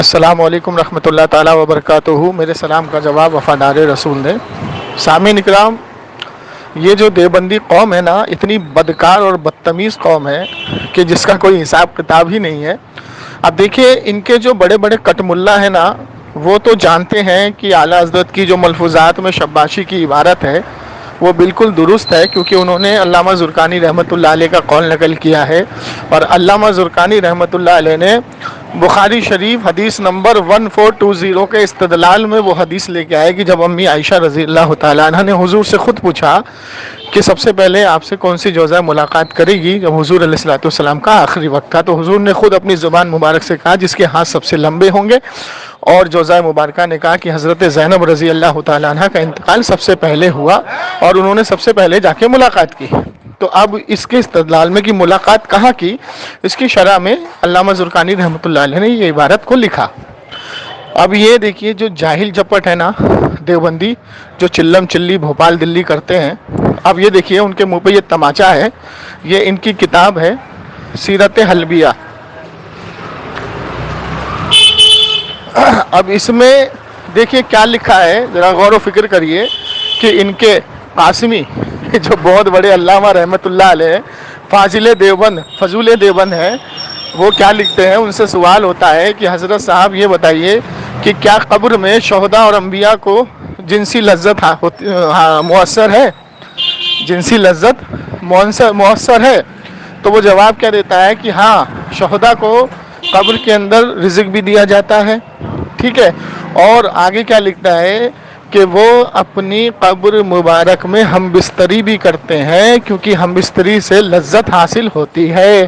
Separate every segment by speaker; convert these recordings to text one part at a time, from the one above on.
Speaker 1: السلام علیکم رحمۃ اللہ تعالیٰ وبرکاتہ۔ میرے سلام کا جواب وفادار رسول نے۔ سامعین اکرام، یہ جو دیوبندی قوم ہے نا، اتنی بدکار اور بدتمیز قوم ہے کہ جس کا کوئی حساب کتاب ہی نہیں ہے۔ اب دیکھیے، ان کے جو بڑے بڑے کٹ ملا ہیں نا، وہ تو جانتے ہیں کہ اعلیٰ حضرت کی جو ملفوظات میں شباشی کی عبارت ہے وہ بالکل درست ہے، کیونکہ انہوں نے علامہ زرقانی رحمۃ اللہ علیہ کا قول نقل کیا ہے، اور علامہ زرقانی رحمۃ اللہ علیہ نے بخاری شریف حدیث نمبر 1420 کے استدلال میں وہ حدیث لے کے آئے کہ جب امی عائشہ رضی اللہ تعالیٰ عنہ نے حضور سے خود پوچھا کہ سب سے پہلے آپ سے کون سی جوزہ ملاقات کرے گی، جب حضور علیہ الصلوۃ والسلام کا آخری وقت تھا، تو حضور نے خود اپنی زبان مبارک سے کہا جس کے ہاتھ سب سے لمبے ہوں گے، اور جوزہ مبارکہ نے کہا کہ حضرت زینب رضی اللہ تعالیٰ عنہ کا انتقال سب سے پہلے ہوا اور انہوں نے سب سے پہلے جا کے ملاقات کی۔ تو اب اس کے استدلال میں کہ ملاقات کہاں کی، اس کی شرح میں علامہ زرقانی رحمۃ اللہ علیہ نے یہ عبارت کو لکھا۔ اب یہ دیکھیے، جو جاہل جپٹ ہے نا دیوبندی، جو چلم چلی بھوپال دلی کرتے ہیں، اب یہ دیکھیے ان کے منہ پہ یہ تماچا ہے، یہ ان کی کتاب ہے سیرت حلبیہ۔ اب اس میں دیکھیے کیا لکھا ہے، ذرا غور و فکر کریے کہ ان کے قاسمی جو بہت بڑے علامہ رحمۃ اللہ علیہ فضول دیوبند ہیں، وہ کیا لکھتے ہیں۔ ان سے سوال ہوتا ہے کہ حضرت صاحب یہ بتائیے کہ کیا قبر میں شہداء اور انبیاء کو جنسی لذت مؤثر ہے، جنسی لذت مؤثر ہے؟ تو وہ جواب کیا دیتا ہے کہ ہاں، شہداء کو قبر کے اندر رزق بھی دیا جاتا ہے، ٹھیک ہے، اور آگے کیا لکھتا ہے کہ وہ اپنی قبر مبارک میں ہم بستری بھی کرتے ہیں، کیونکہ ہم بستری سے لذت حاصل ہوتی ہے۔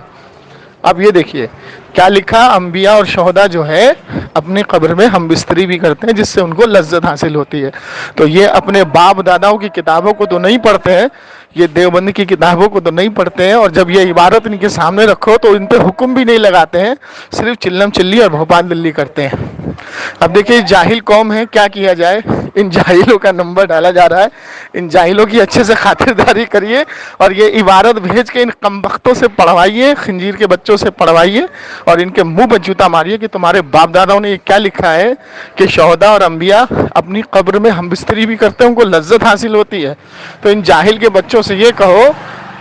Speaker 1: اب یہ دیکھیے کیا لکھا، انبیاء اور شہداء جو ہے اپنی قبر میں ہم بستری بھی کرتے ہیں جس سے ان کو لذت حاصل ہوتی ہے۔ تو یہ اپنے باپ داداؤں کی کتابوں کو تو نہیں پڑھتے ہیں، یہ دیوبند کی کتابوں کو تو نہیں پڑھتے ہیں، اور جب یہ عبارت ان کے سامنے رکھو تو ان پہ حکم بھی نہیں لگاتے ہیں، صرف چلم چلی اور بھوپال دلی کرتے ہیں۔ اب دیکھیے جاہل قوم ہے، کیا کیا جائے، ان جاہلوں کا نمبر ڈالا جا رہا ہے، ان جاہلوں کی اچھے سے خاطرداری کریے اور یہ عبارت بھیج کے ان کمبختوں سے پڑھوائیے، خنزیر کے بچوں سے پڑھوائیے، اور ان کے منہ پہ جوتا ماریے کہ تمہارے باپ داداؤں نے یہ کیا لکھا ہے کہ شہداء اور انبیاء اپنی قبر میں ہم بستری بھی کرتے ہیں، ان کو لذت حاصل ہوتی ہے۔ تو ان جاہل کے بچوں سے یہ کہو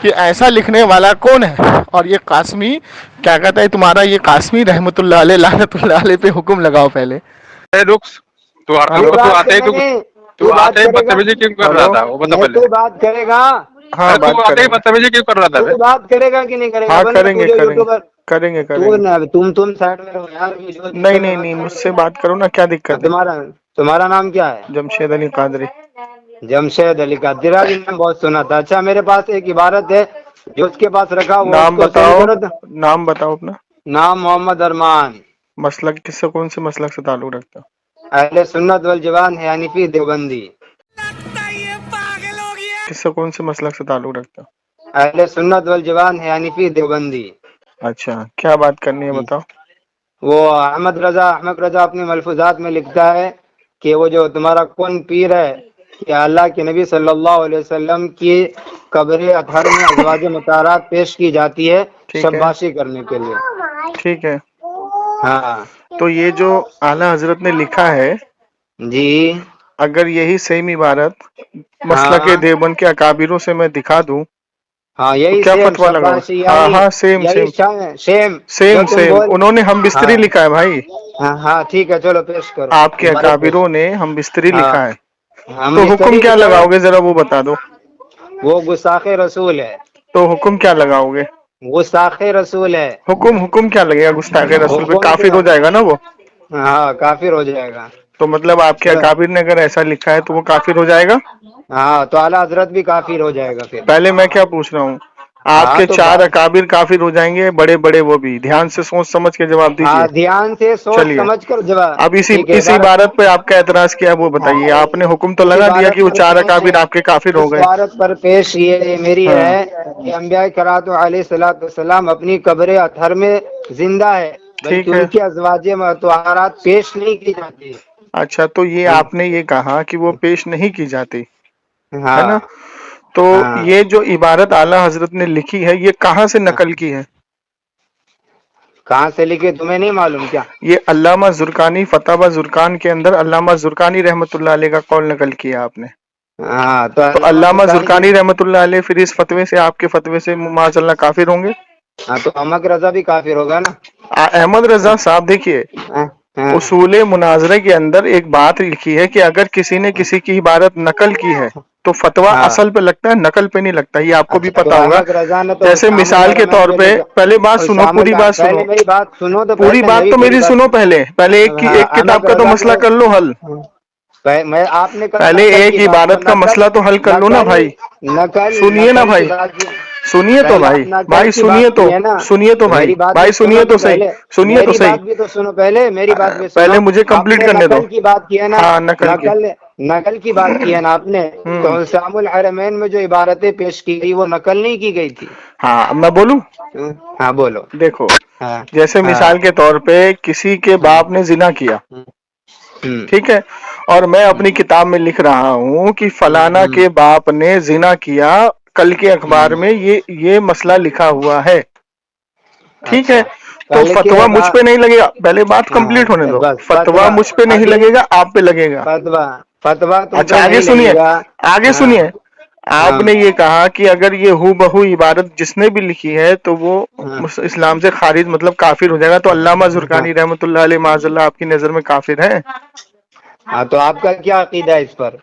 Speaker 1: کہ ایسا لکھنے والا کون ہے، اور یہ قاسمی کیا کہتا ہے، تمہارا یہ قاسمی رحمۃ اللہ علیہ لعنت اللہ علیہ پہ حکم لگاؤ پہلے۔
Speaker 2: تو آتے ہی بدتمیزی کیوں کر رہا تھا وہ بتا پہلے؟
Speaker 3: تو بات کرے گا،
Speaker 1: ہاں
Speaker 2: تو آتے ہی بدتمیزی کیوں کر رہا تھا؟
Speaker 3: تو بات کرے گا کہ نہیں کرے گا؟
Speaker 1: ہاں کریں گے کریں گے
Speaker 3: تم سائڈ میں رہو یار۔
Speaker 1: نہیں مجھ سے بات کرو نا، کیا دقت ہے؟
Speaker 3: تمہارا نام کیا ہے؟
Speaker 1: جمشید علی قادری۔
Speaker 3: جمشید علی قادری بھی نام بہت سنا تھا۔ اچھا، میرے پاس ایک عبارت ہے جو اس کے پاس رکھا وہ
Speaker 1: نام
Speaker 3: اس کو
Speaker 1: بتاؤ،
Speaker 3: سینڈ کرو۔
Speaker 1: نام بتاؤ اپنا۔
Speaker 3: نام محمد ارمان۔
Speaker 1: مسلک کس سے، کون سے مسلک سے تعلق رکھتا؟
Speaker 3: اہل سنت والجماعت ہے، حنفی دیوبندی۔
Speaker 1: کس سے، کون سے مسلک سے تعلق رکھتا؟
Speaker 3: اہل سنت والجماعت ہے، حنفی دیوبندی۔
Speaker 1: اچھا، کیا بات کرنی ہے بتاؤ۔
Speaker 3: وہ احمد رضا اپنے ملفوظات میں لکھتا ہے کہ وہ جو تمہارا کون پیر ہے کہ اللہ کے نبی صلی اللہ علیہ وسلم کی قبر اطہر میں ازواج مطہرات پیش کی جاتی ہے شباشی کرنے کے لیے۔
Speaker 1: ٹھیک ہے،
Speaker 3: ہاں
Speaker 1: تو یہ جو اعلیٰ حضرت نے لکھا ہے،
Speaker 3: جی،
Speaker 1: اگر یہی سیم عبارت مسلک
Speaker 3: ہاں
Speaker 1: دیوبند کے اکابروں سے میں دکھا دوں
Speaker 3: ہاں،
Speaker 1: تو
Speaker 3: یہی
Speaker 1: کیا
Speaker 3: سیم
Speaker 1: فتویٰ لگاؤ؟
Speaker 3: شباشی،
Speaker 1: ہاں سیم
Speaker 3: جو تم بول۔
Speaker 1: انہوں نے ہم بستری
Speaker 3: ہاں
Speaker 1: لکھا ہے بھائی،
Speaker 3: ہاں ٹھیک ہے، چلو پیش کرو
Speaker 1: آپ کے
Speaker 3: عبارت پیش۔
Speaker 1: اکابروں نے ہم بستری
Speaker 3: ہاں،
Speaker 1: لکھا ہے،
Speaker 3: ہم
Speaker 1: تو حکم
Speaker 3: مستری
Speaker 1: کیا
Speaker 3: لکھا ہے،
Speaker 1: لگاؤ گے ذرا وہ بتا دو۔
Speaker 3: وہ گستاخ رسول ہے،
Speaker 1: تو حکم کیا لگاؤ گے؟
Speaker 3: گستاخ رسول ہے۔
Speaker 1: حکم کیا لگے گا گستاخ رسول پہ؟
Speaker 3: حکم
Speaker 1: کافر
Speaker 3: کیا؟
Speaker 1: ہو جائے گا نا وہ؟
Speaker 3: ہاں کافر ہو جائے گا۔
Speaker 1: تو مطلب آپ کے اکابر نے اگر ایسا لکھا ہے تو وہ کافر ہو جائے گا؟
Speaker 3: ہاں تو اعلیٰ حضرت بھی کافر ہو جائے گا پھر۔
Speaker 1: پہلے میں کیا پوچھ رہا ہوں، آپ
Speaker 3: ہاں
Speaker 1: کے
Speaker 3: تو
Speaker 1: 4
Speaker 3: بات،
Speaker 1: اکابر کافر ہو جائیں گے، بڑے بڑے وہ بھی؟ دھیان سے سوچ سمجھ کے جواب دیجئے۔
Speaker 3: ہاں دھیان سے سوچ
Speaker 1: چلیے،
Speaker 3: سمجھ کر جواب۔
Speaker 1: اب
Speaker 3: ٹھیک ہے،
Speaker 1: اس عبارت پہ آپ کا اعتراض کیا وہ بتائیے۔ آپ نے حکم تو
Speaker 3: اس
Speaker 1: لگا دیا کہ
Speaker 3: عبارت
Speaker 1: وہ
Speaker 3: پر
Speaker 1: 4
Speaker 3: پیش،
Speaker 1: اکابر آپ کے کافر ہو
Speaker 3: اس
Speaker 1: گئے۔
Speaker 3: عبارت پر پیش یہ میری
Speaker 1: ہاں
Speaker 3: ہے کہ انبیاء کرام علیہ الصلوۃ والسلام اپنی قبر اطہر میں زندہ ہے، بلکہ
Speaker 1: ٹھیک ہے،
Speaker 3: ان کی ازواج مطہرات پیش نہیں کی جاتی۔
Speaker 1: اچھا، تو یہ آپ نے یہ کہا کہ وہ پیش نہیں کی جاتی ہے
Speaker 3: ہاں
Speaker 1: نا؟ تو
Speaker 3: ہاں،
Speaker 1: یہ جو عبارت اعلیٰ حضرت نے لکھی ہے یہ کہاں سے نقل کی ہے؟
Speaker 3: کہاں سے لکھے تمہیں نہیں معلوم کیا؟
Speaker 1: یہ علامہ زرقانی فتاوی زرقان کے اندر علامہ زرقانی رحمۃ اللہ علیہ کا قول نقل کیا آپ نے.
Speaker 3: ہاں
Speaker 1: تو علامہ زرقانی رحمۃ اللہ علیہ پھر اس فتوے سے آپ کے فتوے سے معاذ اللہ کافر ہوں گے؟
Speaker 3: ہاں تو احمد رضا بھی کافر ہوگا نا.
Speaker 1: احمد رضا صاحب دیکھیے
Speaker 3: ہاں، ہاں،
Speaker 1: اصول مناظرے کے اندر ایک بات لکھی ہے کہ اگر کسی نے کسی کی عبارت نقل کی ہے تو فتویٰ
Speaker 3: ہاں.
Speaker 1: اصل پہ لگتا ہے، نقل پہ نہیں لگتا. یہ آپ کو بھی
Speaker 3: اچھا تو
Speaker 1: پتا ہوگا.
Speaker 3: احمد رضا نے تو
Speaker 1: جیسے
Speaker 3: حسام
Speaker 1: مثال کے
Speaker 3: الحرمین
Speaker 1: طور
Speaker 3: پہ
Speaker 1: پہ
Speaker 3: لکھا.
Speaker 1: پہلے بات سنو،
Speaker 3: حسام
Speaker 1: پوری بات سنو،
Speaker 3: پہلے میری بات سنو تو
Speaker 1: پوری بات تو
Speaker 3: پوری
Speaker 1: میری
Speaker 3: بات.
Speaker 1: سنو. پہلے ایک کتاب
Speaker 3: احمد
Speaker 1: کا تو
Speaker 3: رضا
Speaker 1: مسئلہ
Speaker 3: نے
Speaker 1: کر لو حل.
Speaker 3: میں آپ نے کل
Speaker 1: پہلے
Speaker 3: نقل
Speaker 1: ایک
Speaker 3: کی بات
Speaker 1: عبادت کا مسئلہ تو حل کر لو نا بھائی. سنیے نا
Speaker 3: نقل کی
Speaker 1: بھائی،
Speaker 3: بات کی.
Speaker 1: سنیے تو
Speaker 3: پہلے آپ
Speaker 1: بھائی،
Speaker 3: نقل
Speaker 1: بھائی
Speaker 3: کی
Speaker 1: سنیے
Speaker 3: بات
Speaker 1: تو،
Speaker 3: کی ہے نا.
Speaker 1: سنیے تو بھائی،
Speaker 3: میری بات بھی
Speaker 1: بھائی
Speaker 3: سنو
Speaker 1: سنیے تو صحیح،
Speaker 3: پہلے.
Speaker 1: سنیے تو
Speaker 3: میری
Speaker 1: صحیح.
Speaker 3: بات بھی تو سنو پہلے، میری بات بھی سنو.
Speaker 1: پہلے مجھے
Speaker 3: آپ
Speaker 1: کمپلیٹ
Speaker 3: نے
Speaker 1: کرنے دو.
Speaker 3: نقل کی بات کی ہے نا.
Speaker 1: ہاں نقل کی.
Speaker 3: نقل کی بات کی ہے نا آپ نے. تو حسام الحرمین میں جو عبارتیں پیش کی گئی وہ نقل نہیں کی گئی تھی.
Speaker 1: ہاں اب میں بولوں.
Speaker 3: ہاں بولو.
Speaker 1: دیکھو
Speaker 3: ہاں
Speaker 1: جیسے
Speaker 3: ہاں
Speaker 1: مثال کے طور پہ کسی کے باپ نے زنا کیا، ٹھیک ہے، اور میں اپنی کتاب میں لکھ رہا ہوں کہ فلانا کے باپ نے زنا کیا، کل کے اخبار میں یہ مسئلہ لکھا ہوا ہے، ٹھیک ہے.
Speaker 3: اچھا
Speaker 1: تو
Speaker 3: کل کے
Speaker 1: فتویٰ مجھ پہ نہیں لگے گا. پہلے بات
Speaker 3: ہاں
Speaker 1: کمپلیٹ ہونے دو.
Speaker 3: بس
Speaker 1: فتویٰ مجھ پہ نہیں لگے گا، آپ پہ لگے گا.
Speaker 3: فتوا تم پہ
Speaker 1: اچھا آگے
Speaker 3: نہیں
Speaker 1: سنیے،
Speaker 3: لگے گا.
Speaker 1: آگے
Speaker 3: ہاں
Speaker 1: سنیے. آپ
Speaker 3: ہاں
Speaker 1: نے یہ کہا کہ اگر یہ ہو بہو عبارت جس نے بھی لکھی ہے تو وہ
Speaker 3: ہاں
Speaker 1: اسلام سے خارج مطلب کافر ہو جائے گا. تو علامہ
Speaker 3: ہاں
Speaker 1: زرقانی رحمۃ اللہ علیہ معاذ اللہ آپ کی نظر میں کافر ہے؟
Speaker 3: ہاں تو آپ کا کیا عقیدہ ہے اس پر؟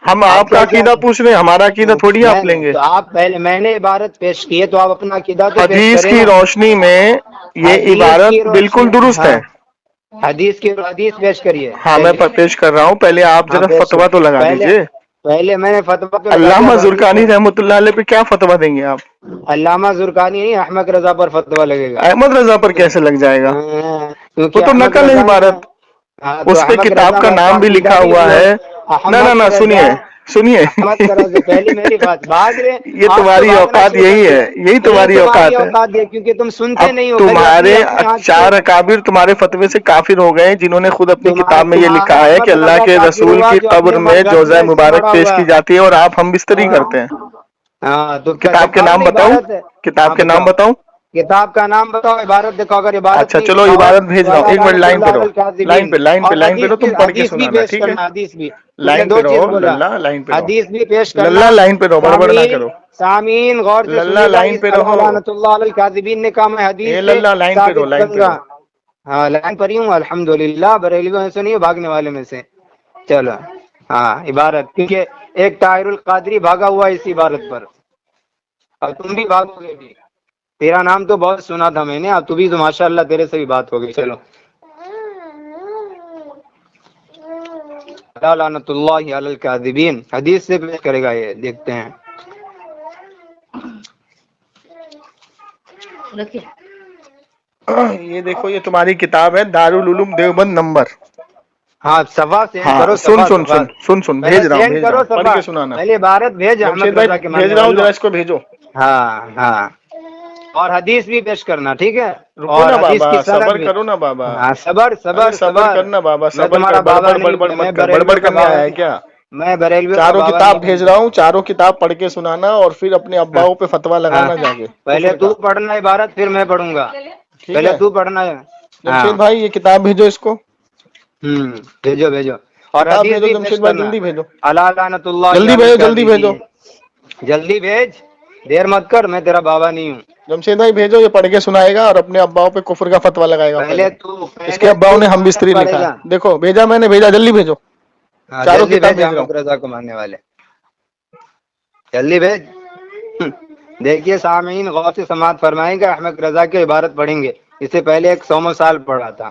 Speaker 1: ہم آپ کا
Speaker 3: کیا
Speaker 1: عقیدہ پوچھ رہے ہیں، ہمارا عقیدہ تھوڑی آپ لیں گے.
Speaker 3: تو آپ پہلے میں نے عبارت پیش کی ہے تو آپ اپنا عقیدہ تو پیش
Speaker 1: حدیث
Speaker 3: کریں
Speaker 1: کی
Speaker 3: نا.
Speaker 1: روشنی میں یہ
Speaker 3: حدیث کی
Speaker 1: عبارت
Speaker 3: روشنی.
Speaker 1: بالکل درست
Speaker 3: ہاں
Speaker 1: ہے.
Speaker 3: حدیث پیش کریے
Speaker 1: ہاں میں
Speaker 3: پہلے.
Speaker 1: پیش کر رہا ہوں، پہلے آپ
Speaker 3: ہاں
Speaker 1: ذرا
Speaker 3: پیش
Speaker 1: فتویٰ تو لگا
Speaker 3: پہلے
Speaker 1: دیجئے.
Speaker 3: پہلے میں نے فتوا تو لگا دیا.
Speaker 1: علامہ
Speaker 3: اب حدیث
Speaker 1: زرقانی رحمۃ اللہ علیہ پہ کیا فتویٰ دیں گے آپ؟
Speaker 3: علامہ زرقانی نہیں، احمد رضا پر فتوا لگے گا.
Speaker 1: احمد رضا پر کیسے لگ جائے گا؟ وہ
Speaker 3: کیونکہ
Speaker 1: تو
Speaker 3: احمد
Speaker 1: نقل ہے
Speaker 3: رضا نے.
Speaker 1: عبارت،
Speaker 3: ہاں تو
Speaker 1: اس پہ
Speaker 3: احمد
Speaker 1: کتاب
Speaker 3: رضا
Speaker 1: کا
Speaker 3: کا
Speaker 1: نام بھی
Speaker 3: عقیدہ
Speaker 1: لکھا
Speaker 3: بھی
Speaker 1: ہوا ہے. نہ
Speaker 3: احمد
Speaker 1: سنیے
Speaker 3: رضا.
Speaker 1: سنیے
Speaker 3: احمد رضا پہلی میری بات بھاگ رہے.
Speaker 1: یہ
Speaker 3: آپ تو
Speaker 1: تمہاری
Speaker 3: بھاگنا
Speaker 1: اوقات
Speaker 3: شروع کر
Speaker 1: یہی
Speaker 3: دیں.
Speaker 1: ہے، یہی
Speaker 3: یہ
Speaker 1: تمہاری
Speaker 3: تمہاری
Speaker 1: اوقات ہے.
Speaker 3: اوقات ہے کیونکہ تم
Speaker 1: اب
Speaker 3: سنتے نہیں ہو. پہلے
Speaker 1: تمہارے
Speaker 3: اپنی آنکھ سے.
Speaker 1: چار اکابر تمہارے فتوے سے کافر ہو گئے جنہوں نے خود اپنی کتاب میں یہ لکھا
Speaker 3: تمہارا
Speaker 1: ہے کہ
Speaker 3: احمد
Speaker 1: اللہ
Speaker 3: رضا
Speaker 1: کے
Speaker 3: کافر
Speaker 1: رسول
Speaker 3: ہوا
Speaker 1: کی
Speaker 3: جو
Speaker 1: قبر
Speaker 3: اپنے
Speaker 1: میں
Speaker 3: گھر
Speaker 1: جوزہ مبارک
Speaker 3: مڑا
Speaker 1: پیش
Speaker 3: ہوا
Speaker 1: کی
Speaker 3: ہے.
Speaker 1: جاتی ہے اور آپ ہم بستری کرتے ہیں.
Speaker 3: ہاں تو
Speaker 1: کتاب کے
Speaker 3: دکھاؤ
Speaker 1: نام
Speaker 3: نا
Speaker 1: بتاؤں،
Speaker 3: عبارت ہے.
Speaker 1: کتاب
Speaker 3: ہاں
Speaker 1: کے نام
Speaker 3: بتاؤ.
Speaker 1: بتاؤں.
Speaker 3: کتاب کا نام بتاؤ، عبارت دکھاؤ. اگر عبارت
Speaker 1: اچھا
Speaker 3: نہیں
Speaker 1: چلو
Speaker 3: دکھاؤ
Speaker 1: عبارت بھیج
Speaker 3: تو
Speaker 1: رہا ہوں،
Speaker 3: اللہ
Speaker 1: ایک منٹ
Speaker 3: لعنت
Speaker 1: لائن
Speaker 3: اللہ
Speaker 1: پہ
Speaker 3: علی
Speaker 1: رہو، لائن
Speaker 3: الکاذبین.
Speaker 1: پہ لائن پہ
Speaker 3: اور
Speaker 1: لائن پہ رہو، تم پڑھ کے
Speaker 3: حدیث بھی
Speaker 1: سنانا،
Speaker 3: پیش
Speaker 1: ٹھیک ہے.
Speaker 3: کرنا. حدیث بھی اس نے
Speaker 1: لائن پہ
Speaker 3: دو چیز
Speaker 1: رہو
Speaker 3: بولا.
Speaker 1: للہ، لائن پہ رہو
Speaker 3: حدیث بھی پیش کرنا.
Speaker 1: للہ، لائن پہ رہو، بڑبڑ نہ کرو.
Speaker 3: سامعین غور سے
Speaker 1: للہ
Speaker 3: سنیے گا.
Speaker 1: لائن
Speaker 3: اس
Speaker 1: پہ
Speaker 3: اللہ
Speaker 1: رہو.
Speaker 3: لعنت اللہ علی الکاذبین نے کہا میں حدیث
Speaker 1: اے
Speaker 3: سے
Speaker 1: للہ لائن پہ رہو،
Speaker 3: ثابت
Speaker 1: لائن
Speaker 3: کروں
Speaker 1: پہ
Speaker 3: گا.
Speaker 1: رہو.
Speaker 3: ہاں لائن پر ہی ہوں الحمدللہ. بریلویوں سے نہیں، بھاگنے والے میں سے. چلو ہاں عبارت، کیونکہ ایک طاہر القادری بھاگا ہوا ہے اس عبارت پر، اور تم بھی بھاگو گے بھی. تیرا نام تو بہت سنا تھا میں نے، اب تو بھی تو ماشاءاللہ تیرے سے بھی بات ہو گئی. چلو لعنت اللہ علی الکاذبین حدیث سے پیش کرے گا. یہ دیکھتے ہیں.
Speaker 1: یہ دیکھو، یہ تمہاری کتاب ہے دارالعلوم دیوبند نمبر.
Speaker 3: ہاں صفا سینڈ
Speaker 1: ہاں
Speaker 3: کرو.
Speaker 1: سن
Speaker 3: صفا
Speaker 1: سن
Speaker 3: صفا
Speaker 1: سن سن سن
Speaker 3: پہلے
Speaker 1: بھیج رہا ہوں،
Speaker 3: سینڈ
Speaker 1: بھیج رہا
Speaker 3: کرو.
Speaker 1: ہوں، پڑھ
Speaker 3: صفا
Speaker 1: کے سنانا.
Speaker 3: پہلے عبارت بھیج
Speaker 1: جمشید
Speaker 3: احمد
Speaker 1: بھائی
Speaker 3: رضا کے
Speaker 1: بھیج
Speaker 3: ماننے
Speaker 1: رہا ہوں،
Speaker 3: والوں.
Speaker 1: ذرا اس کو بھیجو.
Speaker 3: ہاں ہاں اور حدیث بھی پیش کرنا، ٹھیک ہے.
Speaker 1: رکو
Speaker 3: اور
Speaker 1: نا
Speaker 3: حدیث
Speaker 1: بابا،
Speaker 3: کی سند
Speaker 1: صبر
Speaker 3: بھی.
Speaker 1: کرو نا بابا.
Speaker 3: ہاں صبر
Speaker 1: ارے
Speaker 3: صبر
Speaker 1: صبر
Speaker 3: صبر.
Speaker 1: کرنا بابا،
Speaker 3: میں
Speaker 1: صبر کر.
Speaker 3: تمہارا بابا
Speaker 1: بڑبڑ
Speaker 3: نہیں
Speaker 1: بڑبڑ
Speaker 3: ہوں.
Speaker 1: مت
Speaker 3: میں
Speaker 1: کر، بڑبڑ
Speaker 3: بریلویوں کا
Speaker 1: کرنے
Speaker 3: بابا
Speaker 1: آیا ہے
Speaker 3: نہیں.
Speaker 1: کیا؟
Speaker 3: میں بریلویوں کا
Speaker 1: چاروں
Speaker 3: بابا
Speaker 1: کتاب
Speaker 3: نہیں
Speaker 1: بھیج
Speaker 3: بنتا.
Speaker 1: رہا ہوں، چاروں کتاب پڑھ کے سنانا اور پھر اپنے
Speaker 3: ہاں
Speaker 1: اباؤں پہ فتوا
Speaker 3: ہاں
Speaker 1: لگانا جا کے
Speaker 3: پہلے
Speaker 1: کفر
Speaker 3: تو
Speaker 1: کا.
Speaker 3: پڑھنا عبارت، پھر میں پڑھوں گا.
Speaker 1: ٹھیک
Speaker 3: پہلے
Speaker 1: ہے
Speaker 3: تو پڑھنا ہے. ہاں
Speaker 1: جمشید بھائی، یہ کتاب بھیجو اس کو.
Speaker 3: بھیجو بھیجو. اور
Speaker 1: کتاب
Speaker 3: حدیث
Speaker 1: بھیجو
Speaker 3: بھی
Speaker 1: جمشید
Speaker 3: پیش
Speaker 1: بھائی،
Speaker 3: کرنا.
Speaker 1: جلدی بھیجو،
Speaker 3: اللہ لعنت اللہ
Speaker 1: جلدی
Speaker 3: علی
Speaker 1: بھیجو، جلدی بھیجو.
Speaker 3: الکاذبین. جلدی بھیج، دیر مت کر. میں تیرا بابا نہیں ہوں.
Speaker 1: جمشید بھائی بھیجو، یہ پڑھ کے سنائے گا اور اپنے اباؤں پہ کفر کا فتوا لگائے گا. پہلے اس کے
Speaker 3: پہلے
Speaker 1: اباؤں
Speaker 3: تو
Speaker 1: نے ہم
Speaker 3: عبارت
Speaker 1: بستری
Speaker 3: پڑھے
Speaker 1: لکھا
Speaker 3: گا.
Speaker 1: ہے. دیکھو بھیجا میں نے، بھیجا، جلدی بھیجو.
Speaker 3: ہاں
Speaker 1: چاروں
Speaker 3: جلدی
Speaker 1: کتاب
Speaker 3: بھیج
Speaker 1: بھیج رہا
Speaker 3: احمد
Speaker 1: ہوں.
Speaker 3: رضا کو ماننے والے. جلدی بھیج. دیکھیے سامعین غور سے سماعت فرمائیں گے. احمد رضا کی عبارت پڑھیں گے. اس سے پہلے ایک 100 سال پڑھا تھا.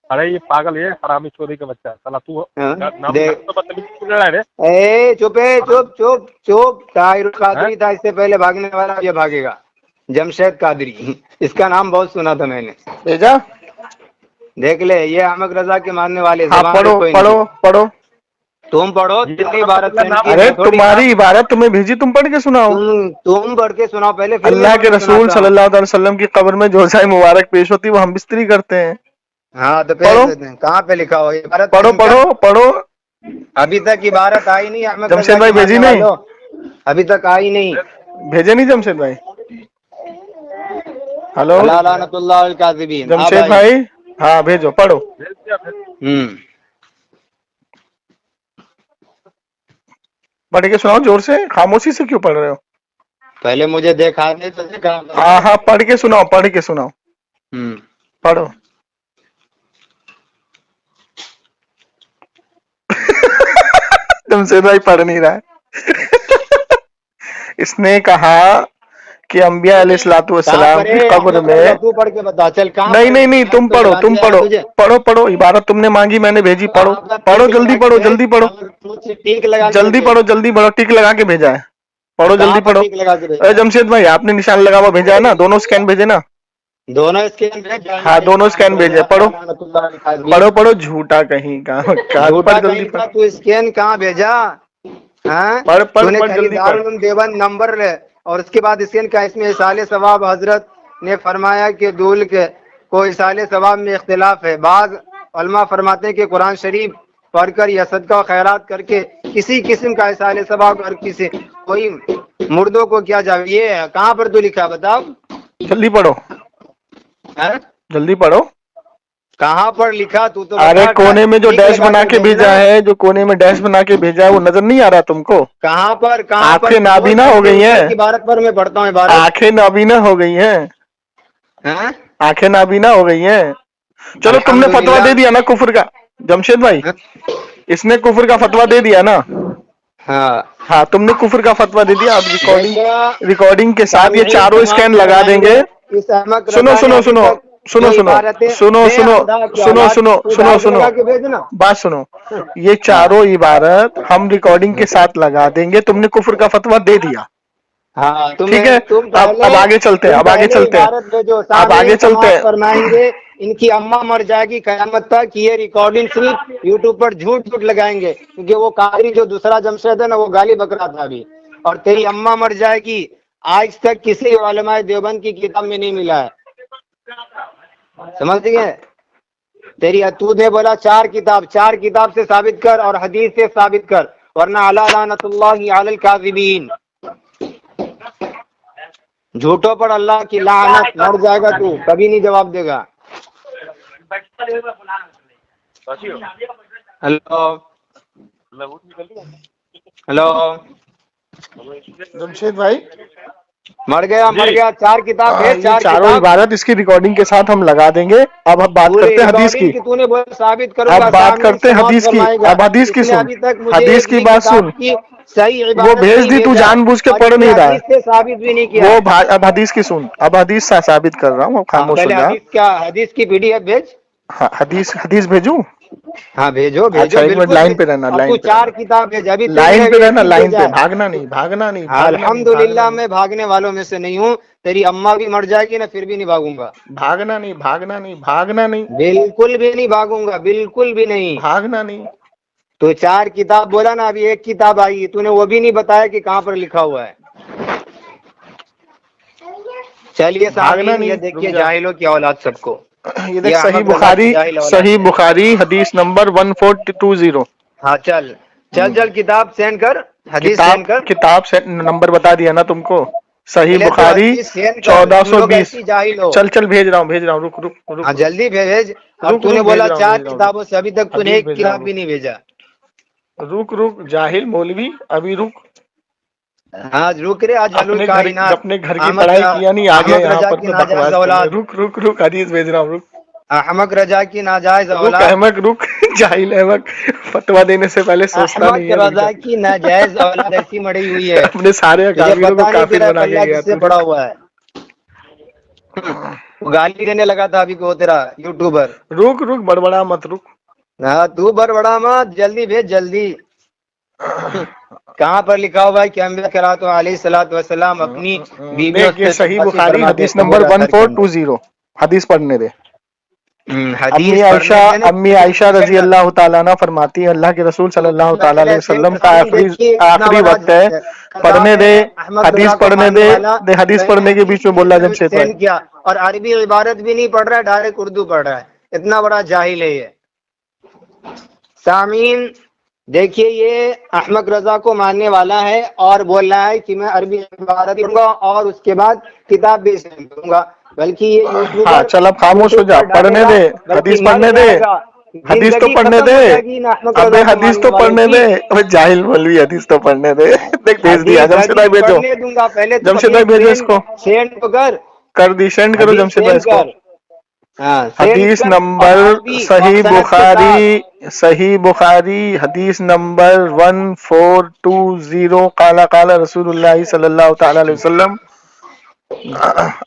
Speaker 2: ارے یہ پاگل ہے، حرامی چوری کا بچہ. سلا تو نام
Speaker 3: دیکھ
Speaker 2: تو بدتمیزی کیوں لڑا ہے رے؟
Speaker 3: اے چپ ہے، چپ چپ چپ. طاہر
Speaker 2: ہیں؟
Speaker 3: القادری تھا اس سے پہلے بھاگنے والا، یہ بھاگے گا. جمشید قادری، اس کا نام بہت سنا تھا میں نے.
Speaker 1: بھیجا.
Speaker 3: دیکھ لے، یہ احمد رضا کے ماننے والے.
Speaker 1: ہاں
Speaker 3: زبان پہ
Speaker 1: پڑھو
Speaker 3: کوئی
Speaker 1: پڑھو
Speaker 3: نہیں.
Speaker 1: پڑھو.
Speaker 3: تم پڑھو،
Speaker 2: یہ
Speaker 3: تم نے
Speaker 2: علامت
Speaker 3: عبارت
Speaker 2: اللہ
Speaker 3: سینڈ
Speaker 2: نام
Speaker 3: کی،
Speaker 1: ارے
Speaker 3: میں تھوڑی.
Speaker 1: تمہاری عبارت تمہیں بھیجی، تم پڑھ کے سناؤ.
Speaker 3: تم پڑھ کے سناؤ پہلے، پھر میں
Speaker 1: اللہ
Speaker 3: پڑھ
Speaker 1: کے
Speaker 3: کے
Speaker 1: رسول
Speaker 3: سناتا
Speaker 1: صلی
Speaker 3: ہوں.
Speaker 1: اللہ علیہ وسلم کی قبر میں جوزہ مبارک پیش ہوتی، وہ ہم بستری کرتے ہیں.
Speaker 3: ہاں تو پیش
Speaker 1: پڑھو
Speaker 3: دیتے ہیں. کہاں پہ لکھا ہو عبارت
Speaker 1: پڑھو
Speaker 3: سینڈ کر.
Speaker 1: پڑھو پڑھو.
Speaker 3: ابھی تک عبارت آئی نہیں احمد رضا
Speaker 1: جمشید
Speaker 3: کے
Speaker 1: بھائی بھیجی
Speaker 3: ماننے
Speaker 1: نہیں؟
Speaker 3: والوں. ابھی تک آئی نہیں.
Speaker 1: بھیجے نہیں جمشید بھائی؟ हेलो
Speaker 3: अला लानतुल्लाह अल काज़िबीन। हाँ
Speaker 1: जमशेद भाई, हाँ भेजो, पढ़ो।
Speaker 2: भेज दिया भेज
Speaker 1: पढ़ के सुनाओ जोर से, खामोशी से क्यों पढ़ रहे हो?
Speaker 3: पहले मुझे देखा नहीं तो देखा।
Speaker 1: हाँ हाँ, पढ़ के सुनाओ, पढ़ के सुनाओ, पढ़ो। जमशेद भाई पढ़ नहीं रहा है। इसने कहा कि अंबिया अलैहिस्सलातु वस्सलाम की कब्र में,
Speaker 3: तू पढ़ के बता, चल कहाँ
Speaker 1: नहीं नहीं नहीं, तुम पढ़ो, तुम पढ़ो, पढ़ो पढ़ो, इबारत तुमने मांगी मैंने भेजी, पढ़ो पढ़ो, जल्दी पढ़ो, जल्दी पढ़ो,
Speaker 3: टीक लगा,
Speaker 1: जल्दी पढ़ो, जल्दी पढ़ो, टिक लगा के भेजा है, पढ़ो जल्दी पढ़ो। अरे जमशेद भाई, आपने निशान लगा हुआ भेजा है ना, दोनों स्कैन भेजे ना?
Speaker 3: दोनों स्कैन भेज।
Speaker 1: हाँ दोनों स्कैन भेजे, पढ़ो पढ़ो पढ़ो, झूठा कहीं का,
Speaker 3: झूठा
Speaker 1: जल्दी
Speaker 3: कहीं
Speaker 1: पढ़,
Speaker 3: का, तू स्कैन कहाँ भेजा? हाँ,
Speaker 1: पढ़ पढ़
Speaker 3: तूने
Speaker 1: पढ़,
Speaker 3: खाली
Speaker 1: जल्दी पढ़।
Speaker 3: दारुल उलूम देवबंद नंबर ले और उसके बाद स्कैन का। इसमें इसाले सवाब हजरत ने फरमाया कि दूल के को इसाले सवाब में इख्तिलाफ है। बाज उलमा फरमाते हैं कि कुरान शरीफ पढ़कर या सदका खैरात करके किसी किस्म का इसाले सवाब और किसी कोई मुर्दों को क्या जाए, ये कहाँ पर तू लिखा बताओ?
Speaker 1: जल्दी पढ़ो,
Speaker 3: हैं?
Speaker 1: जल्दी पढ़ो।
Speaker 3: कहाँ पर लिखा तू तो
Speaker 1: अरे
Speaker 3: बता।
Speaker 1: कोने में जो
Speaker 3: टिक
Speaker 1: डैश
Speaker 3: लगा
Speaker 1: बना के भेजा
Speaker 3: भेजना।
Speaker 1: है, जो कोने में डैश बना के भेजा है, वो नजर नहीं आ रहा तुमको?
Speaker 3: कहाँ पर, कहाँ पर?
Speaker 1: आंखें नाबीना हो गई हैं।
Speaker 3: इबारत पर मैं पढ़ता हूँ इबारत।
Speaker 1: आंखें नाबीना हो गई हैं,
Speaker 3: हैं?
Speaker 1: आंखें नाबीना हो गई हैं। चलो तुमने फतवा दे दिया ना कुफर का, जमशेद भाई, इसने कुफर का फतवा दे दिया ना?
Speaker 3: हाँ
Speaker 1: हाँ, तुमने कुफर का फतवा दे दिया। अब रिकॉर्डिंग के साथ ये चारों स्कैन लगा देंगे।
Speaker 3: इस अहमद
Speaker 1: सुनो
Speaker 3: रजा ने
Speaker 1: सुनो
Speaker 3: अभी
Speaker 1: सुनो
Speaker 3: तक
Speaker 1: सुनो
Speaker 3: जो
Speaker 1: सुनो
Speaker 3: इबारतें
Speaker 1: सुनो सुनो
Speaker 3: बेअदा की
Speaker 1: सुनो
Speaker 3: औलाद
Speaker 1: सुनो
Speaker 3: तू
Speaker 1: सुनो
Speaker 3: दाग
Speaker 1: सुनो
Speaker 3: लगा के भेजना।
Speaker 1: बात सुनो, ये चारों इबारत हम रिकॉर्डिंग के साथ लगा देंगे। तुमने कुफर का फतवा दे दिया,
Speaker 3: हाँ
Speaker 1: ठीक है? अब आगे चलते हैं, अब आगे चलते हैं, अब आगे चलते हैं।
Speaker 3: फरमाएंगे इनकी अम्मा मर जाएगी कयामत तक, ये रिकॉर्डिंग सिर्फ यूट्यूब पर झूठ झूठ लगाएंगे, क्योंकि वो कारी जो दूसरा जमशेद है ना, वो गाली बकरा था अभी। और तेरी अम्मा मर जाएगी, आज तक किसी उलमाए देवबंद की किताब में नहीं मिला है, समझ गए? तेरी तूने बोला चार किताब से साबित कर और हदीस से साबित कर, वरना अला लानतुल्लाहि अलल काज़िबीन। झूठों पर अल्लाह की लानत, मर जाएगा तू, कभी नहीं जवाब देगा। हेलो हेलो
Speaker 1: जमशेद भाई,
Speaker 3: मर गया। चार किताब है,
Speaker 1: ये
Speaker 3: चार
Speaker 1: चारों
Speaker 3: किताब
Speaker 1: इबारत इसकी रिकॉर्डिंग के साथ हम लगा देंगे। अब हम बात करते हैं हदीस की।
Speaker 3: तूने बोला साबित करूंगा,
Speaker 1: अब बात
Speaker 3: सामने
Speaker 1: करते हैं
Speaker 3: समाप्त
Speaker 1: हदीस की।
Speaker 3: फरमाएगा।
Speaker 1: अब हदीस की
Speaker 3: इसने
Speaker 1: सुन,
Speaker 3: अभी तक मुझे
Speaker 1: हदीस
Speaker 3: एक
Speaker 1: की
Speaker 3: भी
Speaker 1: बात
Speaker 3: किताब
Speaker 1: सुन।
Speaker 3: की सही
Speaker 1: वो
Speaker 3: इबारत
Speaker 1: भेज
Speaker 3: नहीं
Speaker 1: दी, तू
Speaker 3: भेजा
Speaker 1: जानबूझ के
Speaker 3: और
Speaker 1: पढ़
Speaker 3: इसने
Speaker 1: नहीं रहा है।
Speaker 3: हदीस से साबित भी नहीं किया।
Speaker 1: अब हदीस की सुन, अब हदीस साबित कर रहा हूँ, खामोश हो
Speaker 3: पहले
Speaker 1: जा।
Speaker 3: हदीस की पीडीएफ भेज।
Speaker 1: हाँ, हदीस भेजूं?
Speaker 3: हाँ भेजो
Speaker 1: अच्छा, एक मिनट लाइन पे रहना,
Speaker 3: अब
Speaker 1: लाइन
Speaker 3: तू
Speaker 1: पे
Speaker 3: चार
Speaker 1: रहना,
Speaker 3: किताब भेज, अभी
Speaker 1: लाइन पे रहना, लाइन
Speaker 3: भेजा
Speaker 1: पे,
Speaker 3: है।
Speaker 1: भागना नहीं, भागना नहीं, भागना नहीं,
Speaker 3: अल्हम्दुलिल्लाह मैं भागने वालों में से नहीं हूँ। तेरी अम्मा भी मर जाएगी ना, फिर भी नहीं भागूंगा,
Speaker 1: भागना नहीं, भागना नहीं, भागना नहीं,
Speaker 3: बिल्कुल भी नहीं भागूंगा, बिल्कुल भी नहीं।
Speaker 1: भागना नहीं।
Speaker 3: तो चार किताब बोला ना, अभी एक किताब आई, तूने वो भी नहीं बताया कि कहाँ पर लिखा हुआ है। चलिए
Speaker 1: भागना
Speaker 3: सामीन,
Speaker 1: नहीं,
Speaker 3: ये देखिए
Speaker 1: रुक जा।
Speaker 3: जाहिलों की औलाद सबको।
Speaker 1: ये देख,
Speaker 3: ये
Speaker 1: सही
Speaker 3: अहमद रजा
Speaker 1: बुखारी,
Speaker 3: की जाहिल औलाद
Speaker 1: सही
Speaker 3: है।
Speaker 1: बुखारी हदीस नंबर 1420।
Speaker 3: हाँ चल किताब सेंड कर, हदीस सेंड कर।
Speaker 1: किताब से नंबर बता दिया ना तुमको, सही
Speaker 3: पहले तो
Speaker 1: बुखारी
Speaker 3: हदीस सेंड कर, तुम लोग
Speaker 1: 1420।
Speaker 3: ऐसी जाहिल हो।
Speaker 1: चल भेज रहा हूँ, रुक रुक रुक,
Speaker 3: हाँ जल्दी भेज। अब
Speaker 1: रुक,
Speaker 3: तूने
Speaker 1: रुक,
Speaker 3: बोला
Speaker 1: भेज रहा हूँ,
Speaker 3: चार
Speaker 1: भेज रहा हूँ,
Speaker 3: किताबों से, अभी तक तूने
Speaker 1: हदीस
Speaker 3: एक
Speaker 1: भेज रहा
Speaker 3: किताब
Speaker 1: हूँ,
Speaker 3: भी नहीं भेजा।
Speaker 1: रुक जाहिल मौलवी, अभी रुक।
Speaker 3: हाँ रुक रे, आज हलुल कायनात
Speaker 1: अपने घर की पढ़ाई किया नहीं, आ गया
Speaker 3: अहमद
Speaker 1: यहाँ
Speaker 3: रजा
Speaker 1: पर
Speaker 3: की
Speaker 1: तो
Speaker 3: नाजायज
Speaker 1: बकवास करने।
Speaker 3: औलाद,
Speaker 1: रुक हदीस भेज रहा हूँ, रुक
Speaker 3: अहमद रजा की नाजायज
Speaker 1: रुक
Speaker 3: औलाद,
Speaker 1: अहमक, रुक जाहिल अहमक, फतवा देने से पहले सोचता नहीं
Speaker 3: अहमद
Speaker 1: है, रुक
Speaker 3: रजा
Speaker 1: जा।
Speaker 3: की नाजायज औलाद ऐसी मड़ी हुई है,
Speaker 1: अपने सारे
Speaker 3: तुझे
Speaker 1: अकाबिरों को
Speaker 3: पता नहीं
Speaker 1: काफिर
Speaker 3: तेरा
Speaker 1: बना के
Speaker 3: पल्ला
Speaker 1: गया
Speaker 3: किससे
Speaker 1: तू।
Speaker 3: पड़ा हुआ है। वो गाली देने लगा था अभी को तेरा यूट्यूबर।
Speaker 1: रुक बड़बड़ा मत, रुक।
Speaker 3: हाँ तू बड़ा मत, जल्दी भेज जल्दी। कहाँ पर लिखा हुआ है कि अंबिया करातो अलैहिस्सलातु वस्सलाम अपनी बीवियों
Speaker 1: देख, ये
Speaker 3: से
Speaker 1: सही
Speaker 3: बदमाशी
Speaker 1: बुखारी
Speaker 3: फरमाते
Speaker 1: हदीस
Speaker 3: थे।
Speaker 1: नंबर
Speaker 3: बोला सर के अंदर।
Speaker 1: 1420, हदीस पढ़ने दे।
Speaker 3: हदीस
Speaker 1: अम्मी आयशा रजी अल्लाह ताला अन्हा फरमाती है, अल्लाह के रसूल सल्लल्लाहु ताला अलैहि वसल्लम का आखिरी वक्त है, पढ़ने दे, हदीस पढ़ने दे, हदीस पढ़ने के बीच में बोल रहा जमशेद भाई।
Speaker 3: किया और अरबी इबारत भी नहीं पढ़ रहा है, डायरेक्ट उर्दू पढ़ रहा है। इतना बड़ा जाहिल है ये। सामीन, دیکھیے یہ احمد رضا کو ماننے والا ہے اور بول رہا ہے کہ میں عربی عبارت پڑھوں گا اور اس کے بعد کتاب بھی سینڈ کروں گا، بلکہ یہ
Speaker 1: ہاں
Speaker 3: یوٹیوبر
Speaker 1: چل اب خاموش ہو جا، پڑھنے دے، حدیث پڑھنے دے، حدیث تو پڑھنے دے، ابے حدیث تو پڑھنے دے، ابے جاہل مولوی حدیث تو پڑھنے دے۔ دیکھ بھیج دیا، جمشید بھائی بھیجو،
Speaker 3: پڑھنے دوں گا، پہلے تو
Speaker 1: جمشید بھائی بھیجو اس کو،
Speaker 3: سینڈ
Speaker 1: کر دی، سینڈ کرو
Speaker 3: حدیث
Speaker 1: جمشید بھائی
Speaker 3: سینڈ
Speaker 1: اس کو۔
Speaker 3: کر، ہاں سینڈ
Speaker 1: حدیث
Speaker 3: کر، اور
Speaker 1: نمبر
Speaker 3: عربی اور
Speaker 1: صحیح
Speaker 3: سند کے ساتھ۔
Speaker 1: بخاری، صحیح بخاری حدیث نمبر 1420، قال قال رسول اللہ صلی اللہ تعالی علیہ وسلم،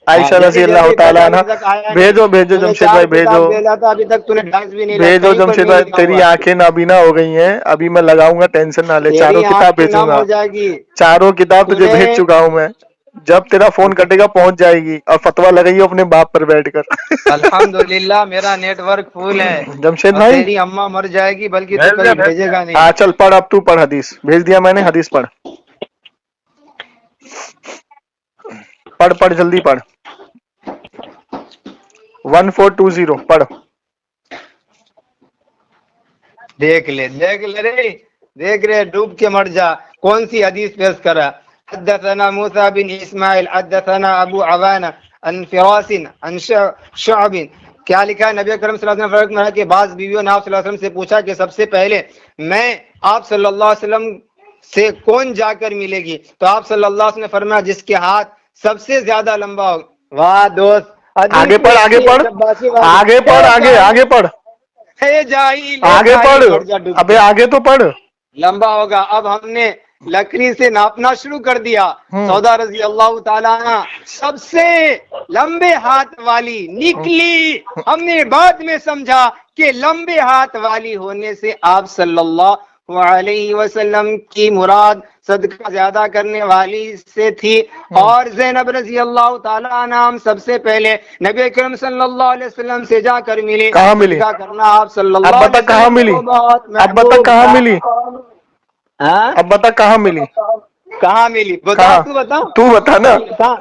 Speaker 1: عائشہ رضی
Speaker 3: جلدی
Speaker 1: اللہ
Speaker 3: جلدی
Speaker 1: تعالیٰ
Speaker 3: بھیجو،
Speaker 1: عنہ۔
Speaker 3: ابھی تک آیا نہیں،
Speaker 1: بھیجو بھیجو
Speaker 3: میں نے
Speaker 1: جمشید
Speaker 3: 4
Speaker 1: بھائی بھیجو،
Speaker 3: کتاب بھیجا تھا، ابھی تک تُونے ڈھنگ بھی نہیں لکھا،
Speaker 1: بھیجو
Speaker 3: کہیں پر
Speaker 1: جمشید
Speaker 3: نہیں
Speaker 1: بھائی،
Speaker 3: لکھا
Speaker 1: تیری
Speaker 3: ہوا ہے۔
Speaker 1: آنکھیں نابینا ہو گئی ہیں، ابھی میں لگاؤں گا، ٹینشن نہ لے، چاروں
Speaker 3: تیری
Speaker 1: کتاب
Speaker 3: آنکھیں
Speaker 1: بھیجوں
Speaker 3: نم
Speaker 1: گا،
Speaker 3: ہو جائے گی،
Speaker 1: چاروں کتاب
Speaker 3: تو
Speaker 1: تجھے
Speaker 3: نے
Speaker 1: بھیج چکا ہوں میں، جب تیرا فون کٹے گا پہنچ جائے گی، اور فتویٰ لگائیے اپنے باپ پر بیٹھ کر۔
Speaker 3: الحمدللہ میرا نیٹ ورک فل ہے،
Speaker 1: جمشید
Speaker 3: اور
Speaker 1: بھائی
Speaker 3: تیری اماں مر جائے گی بلکہ تو
Speaker 2: بھیج دیا
Speaker 3: کبھی بھیجے گا نہیں۔
Speaker 1: ہاں چل پڑھ، اب تو پڑھ حدیث، بھیج دیا میں نے، حدیث پڑھ، پڑھ پڑھ جلدی پڑھ، 1420 پڑھ۔
Speaker 3: دیکھ لے رے، دیکھ رے، ڈوب کے مر جا، کون سی حدیث پیش کرا؟ حدثنا موسیٰ بن اسماعیل حدثنا ابو عوانہ عن فراس عن شعب، کیا لکھا ہے؟ نبی اکرم صلی اللہ علیہ وسلم نے کہ بعض بیویوں نے آپ صلی اللہ علیہ وسلم سے پوچھا کہ سب سے پہلے میں آپ صلی اللہ علیہ وسلم سے کون جا کر ملے گی؟ تو آپ صلی اللہ علیہ وسلم نے فرمایا جس کے ہاتھ سب سے زیادہ لمبا ہو۔ واہ دوست،
Speaker 1: آگے
Speaker 3: حدیث
Speaker 1: پڑھ،
Speaker 3: میں
Speaker 1: آگے
Speaker 3: اتنی
Speaker 1: پڑھ،
Speaker 3: شباشی بات
Speaker 1: آگے
Speaker 3: ہے۔
Speaker 1: پڑھ، آگے آگے پڑھ،
Speaker 3: اے جاہل
Speaker 1: آگے پڑھ،
Speaker 3: مر جا ڈوب
Speaker 1: ابے
Speaker 3: کے،
Speaker 1: آگے تو پڑھ۔
Speaker 3: لمبا ہوگا۔ اب ہم نے لکڑی سے ناپنا شروع کر دیا۔ سودا رضی اللہ تعالیٰ عنہ سب سے لمبے ہاتھ والی نکلی، ہم نے بعد میں سمجھا کہ لمبے ہاتھ والی ہونے سے آپ صلی اللہ علیہ وسلم کی مراد صدقہ زیادہ کرنے والی سے تھی، اور زینب رضی اللہ تعالیٰ عنہ ہم سب سے پہلے نبی اکرم صلی اللہ علیہ وسلم سے جا کر ملے۔
Speaker 1: کہاں ملی؟
Speaker 3: صدقہ کرنا آپ صلی
Speaker 1: اب
Speaker 3: اللہ
Speaker 1: بتا
Speaker 3: علیہ
Speaker 1: کہاں
Speaker 3: وسلم
Speaker 1: ملی؟
Speaker 3: کو بہت
Speaker 1: اب بتا
Speaker 3: محبوب
Speaker 1: کہاں
Speaker 3: تھا۔
Speaker 1: ملی؟
Speaker 3: ہاں؟
Speaker 1: اب بتا کہاں ملی؟
Speaker 3: کہاں ملی؟ بتا،
Speaker 1: کہاں؟
Speaker 3: تو بتا،
Speaker 1: تو بتا نا،
Speaker 3: کہاں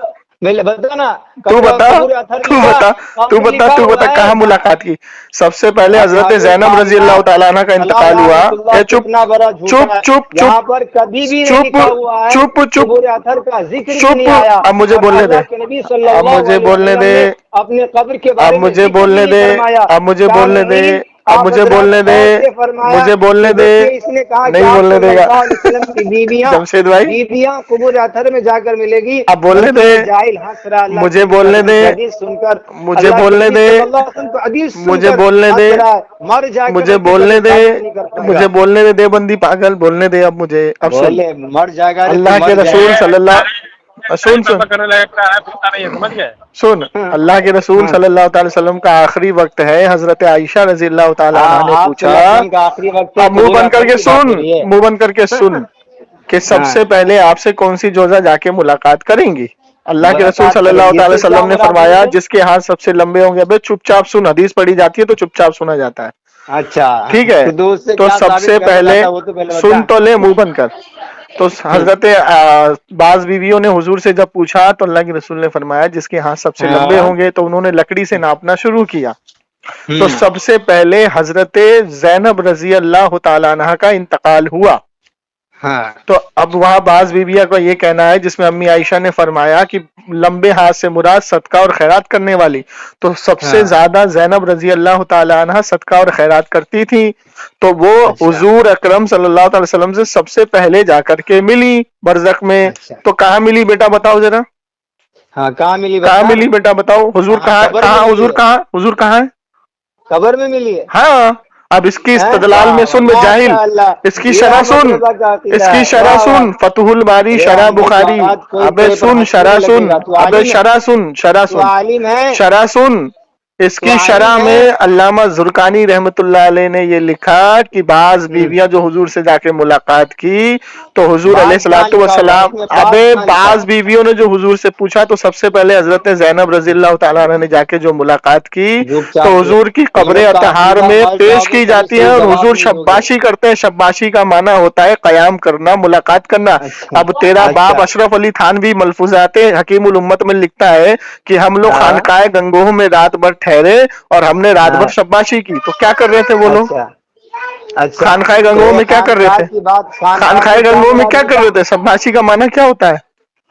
Speaker 3: بتا نا،
Speaker 1: تو بتا،
Speaker 3: قبر اثر
Speaker 1: تو
Speaker 3: لکھا،
Speaker 1: بتا،
Speaker 3: وہاں
Speaker 1: تو
Speaker 3: پہ
Speaker 1: بتا،
Speaker 3: لکھا
Speaker 1: تو
Speaker 3: ہوا
Speaker 1: بتا
Speaker 3: ہے
Speaker 1: کہاں ملاقات کی؟ سب سے پہلے حضرت
Speaker 3: حضرت
Speaker 1: زینب رضی
Speaker 3: فاطمہ
Speaker 1: اللہ تعالیٰ عنہ کا
Speaker 3: علیہ
Speaker 1: انتقال ہوا۔
Speaker 3: لعنت اللہ،
Speaker 1: اے چپ
Speaker 3: کتنا بڑا جھوٹا
Speaker 1: چپ
Speaker 3: ہے،
Speaker 1: چپ
Speaker 3: یہاں
Speaker 1: چپ
Speaker 3: پر کبھی بھی نہیں
Speaker 1: چپ
Speaker 3: لکھا ہوا ہے،
Speaker 1: چپ چپ،
Speaker 3: قبر اثر کا ذکر بھی
Speaker 1: چپ،
Speaker 3: نہیں آیا،
Speaker 1: اب مجھے
Speaker 3: اور
Speaker 1: بولنے دے،
Speaker 3: اللہ کے نبی صلی
Speaker 1: اب
Speaker 3: اللہ
Speaker 1: مجھے
Speaker 3: علیہ
Speaker 1: بولنے
Speaker 3: وسلم
Speaker 1: دے،
Speaker 3: نے اپنے قبر کے
Speaker 1: اب
Speaker 3: بارے میں
Speaker 1: مجھے
Speaker 3: ذکر
Speaker 1: بولنے
Speaker 3: نہیں
Speaker 1: دے،
Speaker 3: فرمایا۔
Speaker 1: اب مجھے بولنے دے،
Speaker 3: سامعین،
Speaker 1: اب
Speaker 3: آپ
Speaker 1: مجھے
Speaker 3: حضرات
Speaker 1: بولنے دے،
Speaker 3: غور سے فرمایا
Speaker 1: مجھے بولنے
Speaker 3: کہ
Speaker 1: دے،
Speaker 3: دیکھیے اس نے کہا کہ
Speaker 1: نہیں
Speaker 3: آپ
Speaker 1: بولنے
Speaker 3: صلی
Speaker 1: دے گا
Speaker 3: اللہ علیہ وسلم کی
Speaker 1: جمشید بھائی،
Speaker 3: بیویاں قبر اثر میں جا کر ملے گی،
Speaker 1: اب بولنے
Speaker 3: بلکہ
Speaker 1: دے،
Speaker 3: یہ جاہل ہنس رہا اللہ کے
Speaker 1: مجھے
Speaker 3: نبی صلی اللہ
Speaker 1: بولنے
Speaker 3: علیہ وسلم
Speaker 1: دے،
Speaker 3: کی حدیث سن کر،
Speaker 1: مجھے
Speaker 3: اللہ کے
Speaker 1: بولنے
Speaker 3: نبی
Speaker 1: دے،
Speaker 3: صلی اللہ علیہ وسلم کی حدیث سن
Speaker 1: مجھے
Speaker 3: کر
Speaker 1: بولنے
Speaker 3: ہنس
Speaker 1: دے،
Speaker 3: رہا ہے، مر جائے گا
Speaker 1: مجھے
Speaker 3: حقیقت
Speaker 1: بولنے
Speaker 3: میں
Speaker 1: دے،
Speaker 3: ثابت نہیں کر پائے گا۔
Speaker 1: مجھے بولنے دے، دیوبندی پاگل، بولنے دے اب مجھے، اب سن،
Speaker 3: بولے مر جائے گا، رے تو
Speaker 1: اللہ کے
Speaker 3: مر جائے
Speaker 1: رسول
Speaker 3: گا۔
Speaker 1: صلی اللہ، سن سن
Speaker 2: کرنے لائق کا ہے، پوچھتا نہیں ہے، سمجھ گئے؟
Speaker 1: سن، اللہ کے رسول
Speaker 3: ہاں
Speaker 1: صلی اللہ تعالی وسلم کا آخری وقت ہے، حضرت عائشہ رضی اللہ تعالی عنہ نے
Speaker 3: آپ صلی
Speaker 1: پوچھا،
Speaker 3: اللہ علیہ وسلم کا آخری وقت ہے،
Speaker 1: اب منہ
Speaker 3: قبور
Speaker 1: بند کر
Speaker 3: اثر
Speaker 1: کے
Speaker 3: کی بات
Speaker 1: سن،
Speaker 3: ہو رہی ہے۔
Speaker 1: منہ بند کر کے سن، کہ سب
Speaker 3: ہاں،
Speaker 1: سے پہلے آپ سے کون سی جوزہ جا کے ملاقات کریں گی؟ اللہ کے رسول
Speaker 3: ملاقات
Speaker 1: صلی
Speaker 3: کریں
Speaker 1: اللہ
Speaker 3: گے،
Speaker 1: تعالی
Speaker 3: اس سے کیا
Speaker 1: وسلم نے
Speaker 3: مراد
Speaker 1: فرمایا،
Speaker 3: ہے؟
Speaker 1: جس کے ہاتھ سب سے لمبے ہوں گے، بے چپ چاپ سن، حدیث پڑھی جاتی ہے تو چپ چاپ سنا جاتا ہے،
Speaker 3: اچھا،
Speaker 1: ٹھیک ہے؟
Speaker 3: تو اس سے
Speaker 1: تو
Speaker 3: کیا
Speaker 1: سب
Speaker 3: ثابت
Speaker 1: سے
Speaker 3: کرنا
Speaker 1: پہلے
Speaker 3: چاہتا ہے وہ تو پہلے بتا۔
Speaker 1: سن تو لے، منہ بند کر۔ تو حضرت بعض بیویوں نے حضور سے جب پوچھا تو اللہ کے رسول نے فرمایا جس کے ہاتھ سب سے لمبے
Speaker 3: ہاں،
Speaker 1: ہوں گے، تو انہوں نے لکڑی سے ناپنا شروع کیا، تو
Speaker 3: ہوں،
Speaker 1: سب سے پہلے حضرت زینب رضی اللہ تعالی عنہ کا انتقال ہوا۔
Speaker 3: ہاں،
Speaker 1: تو اب وہاں بعض بیویاں کا یہ کہنا ہے، جس میں امی عائشہ نے فرمایا کہ لمبے ہاتھ سے مراد صدقہ اور خیرات کرنے والی، تو سب سے
Speaker 3: ہاں،
Speaker 1: زیادہ زینب رضی اللہ تعالی عنہ صدقہ اور خیرات کرتی تھی، تو وہ
Speaker 3: اچھا،
Speaker 1: حضور اکرم صلی اللہ تعالی وسلم سے سب سے پہلے جا کر کے ملی برزخ میں۔
Speaker 3: اچھا،
Speaker 1: تو کہاں ملی بیٹا بتاؤ ذرا،
Speaker 3: ہاں، کہاں ملی
Speaker 1: کہاں
Speaker 3: بتا نا؟
Speaker 1: ملی بیٹا بتاؤ، حضور
Speaker 3: کہاں؟
Speaker 1: کہاں،
Speaker 3: قبر میں
Speaker 1: کہاں
Speaker 3: ملی
Speaker 1: حضور،
Speaker 3: ہے،
Speaker 1: کہاں حضور، کہاں ہے؟
Speaker 3: قبر میں ملی ہے۔
Speaker 1: ہاں، اب اس کی استدلال
Speaker 3: واہ
Speaker 1: میں
Speaker 3: واہ،
Speaker 1: سن، میں جاہل،
Speaker 3: ماشاء اللہ،
Speaker 1: اس کی
Speaker 3: یہ
Speaker 1: شرح
Speaker 3: احمد
Speaker 1: سن،
Speaker 3: رضا کا عقیدہ
Speaker 1: اس کی
Speaker 3: ہے،
Speaker 1: شرح
Speaker 3: واہ واہ۔
Speaker 1: سن، فتح الباری
Speaker 3: ارے
Speaker 1: شرح
Speaker 3: احمد
Speaker 1: بخاری،
Speaker 3: بات کوئی
Speaker 1: ابے
Speaker 3: تیرے پر
Speaker 1: سن
Speaker 3: ہنسنے
Speaker 1: شرح
Speaker 3: نہیں
Speaker 1: سن،
Speaker 3: لگے گا، تو
Speaker 1: ابے
Speaker 3: عالم ہے،
Speaker 1: شرح سن، شرح
Speaker 3: تو
Speaker 1: سن،
Speaker 3: عالم ہے،
Speaker 1: شرح سن، اس
Speaker 3: تو
Speaker 1: کی
Speaker 3: عالم
Speaker 1: شرح
Speaker 3: ہے۔
Speaker 1: میں علامہ زرقانی رحمت اللہ علیہ نے یہ لکھا کہ بعض
Speaker 3: ہوں،
Speaker 1: بیویاں جو حضور سے جا کے ملاقات کی تو حضور علیہ
Speaker 3: بعض کہاں
Speaker 1: الصلوۃ
Speaker 3: لکھا ہوا ہے؟
Speaker 1: والسلام،
Speaker 3: اس میں بعض
Speaker 1: ابے
Speaker 3: کہاں لکھا
Speaker 1: بعض
Speaker 3: ہے؟
Speaker 1: بیویوں نے جو حضور سے پوچھا تو سب سے پہلے حضرت زینب رضی اللہ تعالیٰ عنہ نے جا کے جو ملاقات کی
Speaker 3: جھوٹ
Speaker 1: تو
Speaker 3: چاپ کے
Speaker 1: حضور کی
Speaker 3: ان
Speaker 1: قبر
Speaker 3: لوگ کا
Speaker 1: اطہار
Speaker 3: عقیدہ
Speaker 1: میں
Speaker 3: مر جاؤ
Speaker 1: پیش
Speaker 3: گے
Speaker 1: کی
Speaker 3: کبھی
Speaker 1: جاتی ہے،
Speaker 3: صحیح
Speaker 1: اور
Speaker 3: جواب
Speaker 1: حضور
Speaker 3: نہیں دو گے۔
Speaker 1: شباشی کرتے ہیں، شباشی کا معنی ہوتا ہے قیام کرنا، ملاقات کرنا۔
Speaker 3: اچھا،
Speaker 1: اب تیرا باپ
Speaker 3: اچھا،
Speaker 1: اشرف علی تھانوی ملفوظات حکیم الامت میں لکھتا ہے کہ ہم لوگ
Speaker 3: ہاں،
Speaker 1: خانقاہ گنگوہ میں رات بھر ٹھہرے اور ہم نے رات
Speaker 3: ہاں،
Speaker 1: بھر شباشی کی، تو کیا کر رہے تھے وہ لوگ؟
Speaker 3: اچھا، अच्छा,
Speaker 1: खानखाए गंगों में क्या कर रहे थे?
Speaker 3: की बात
Speaker 1: खानखाए गंगों में क्या कर रहे थे? शब्बाशी का माना क्या होता है?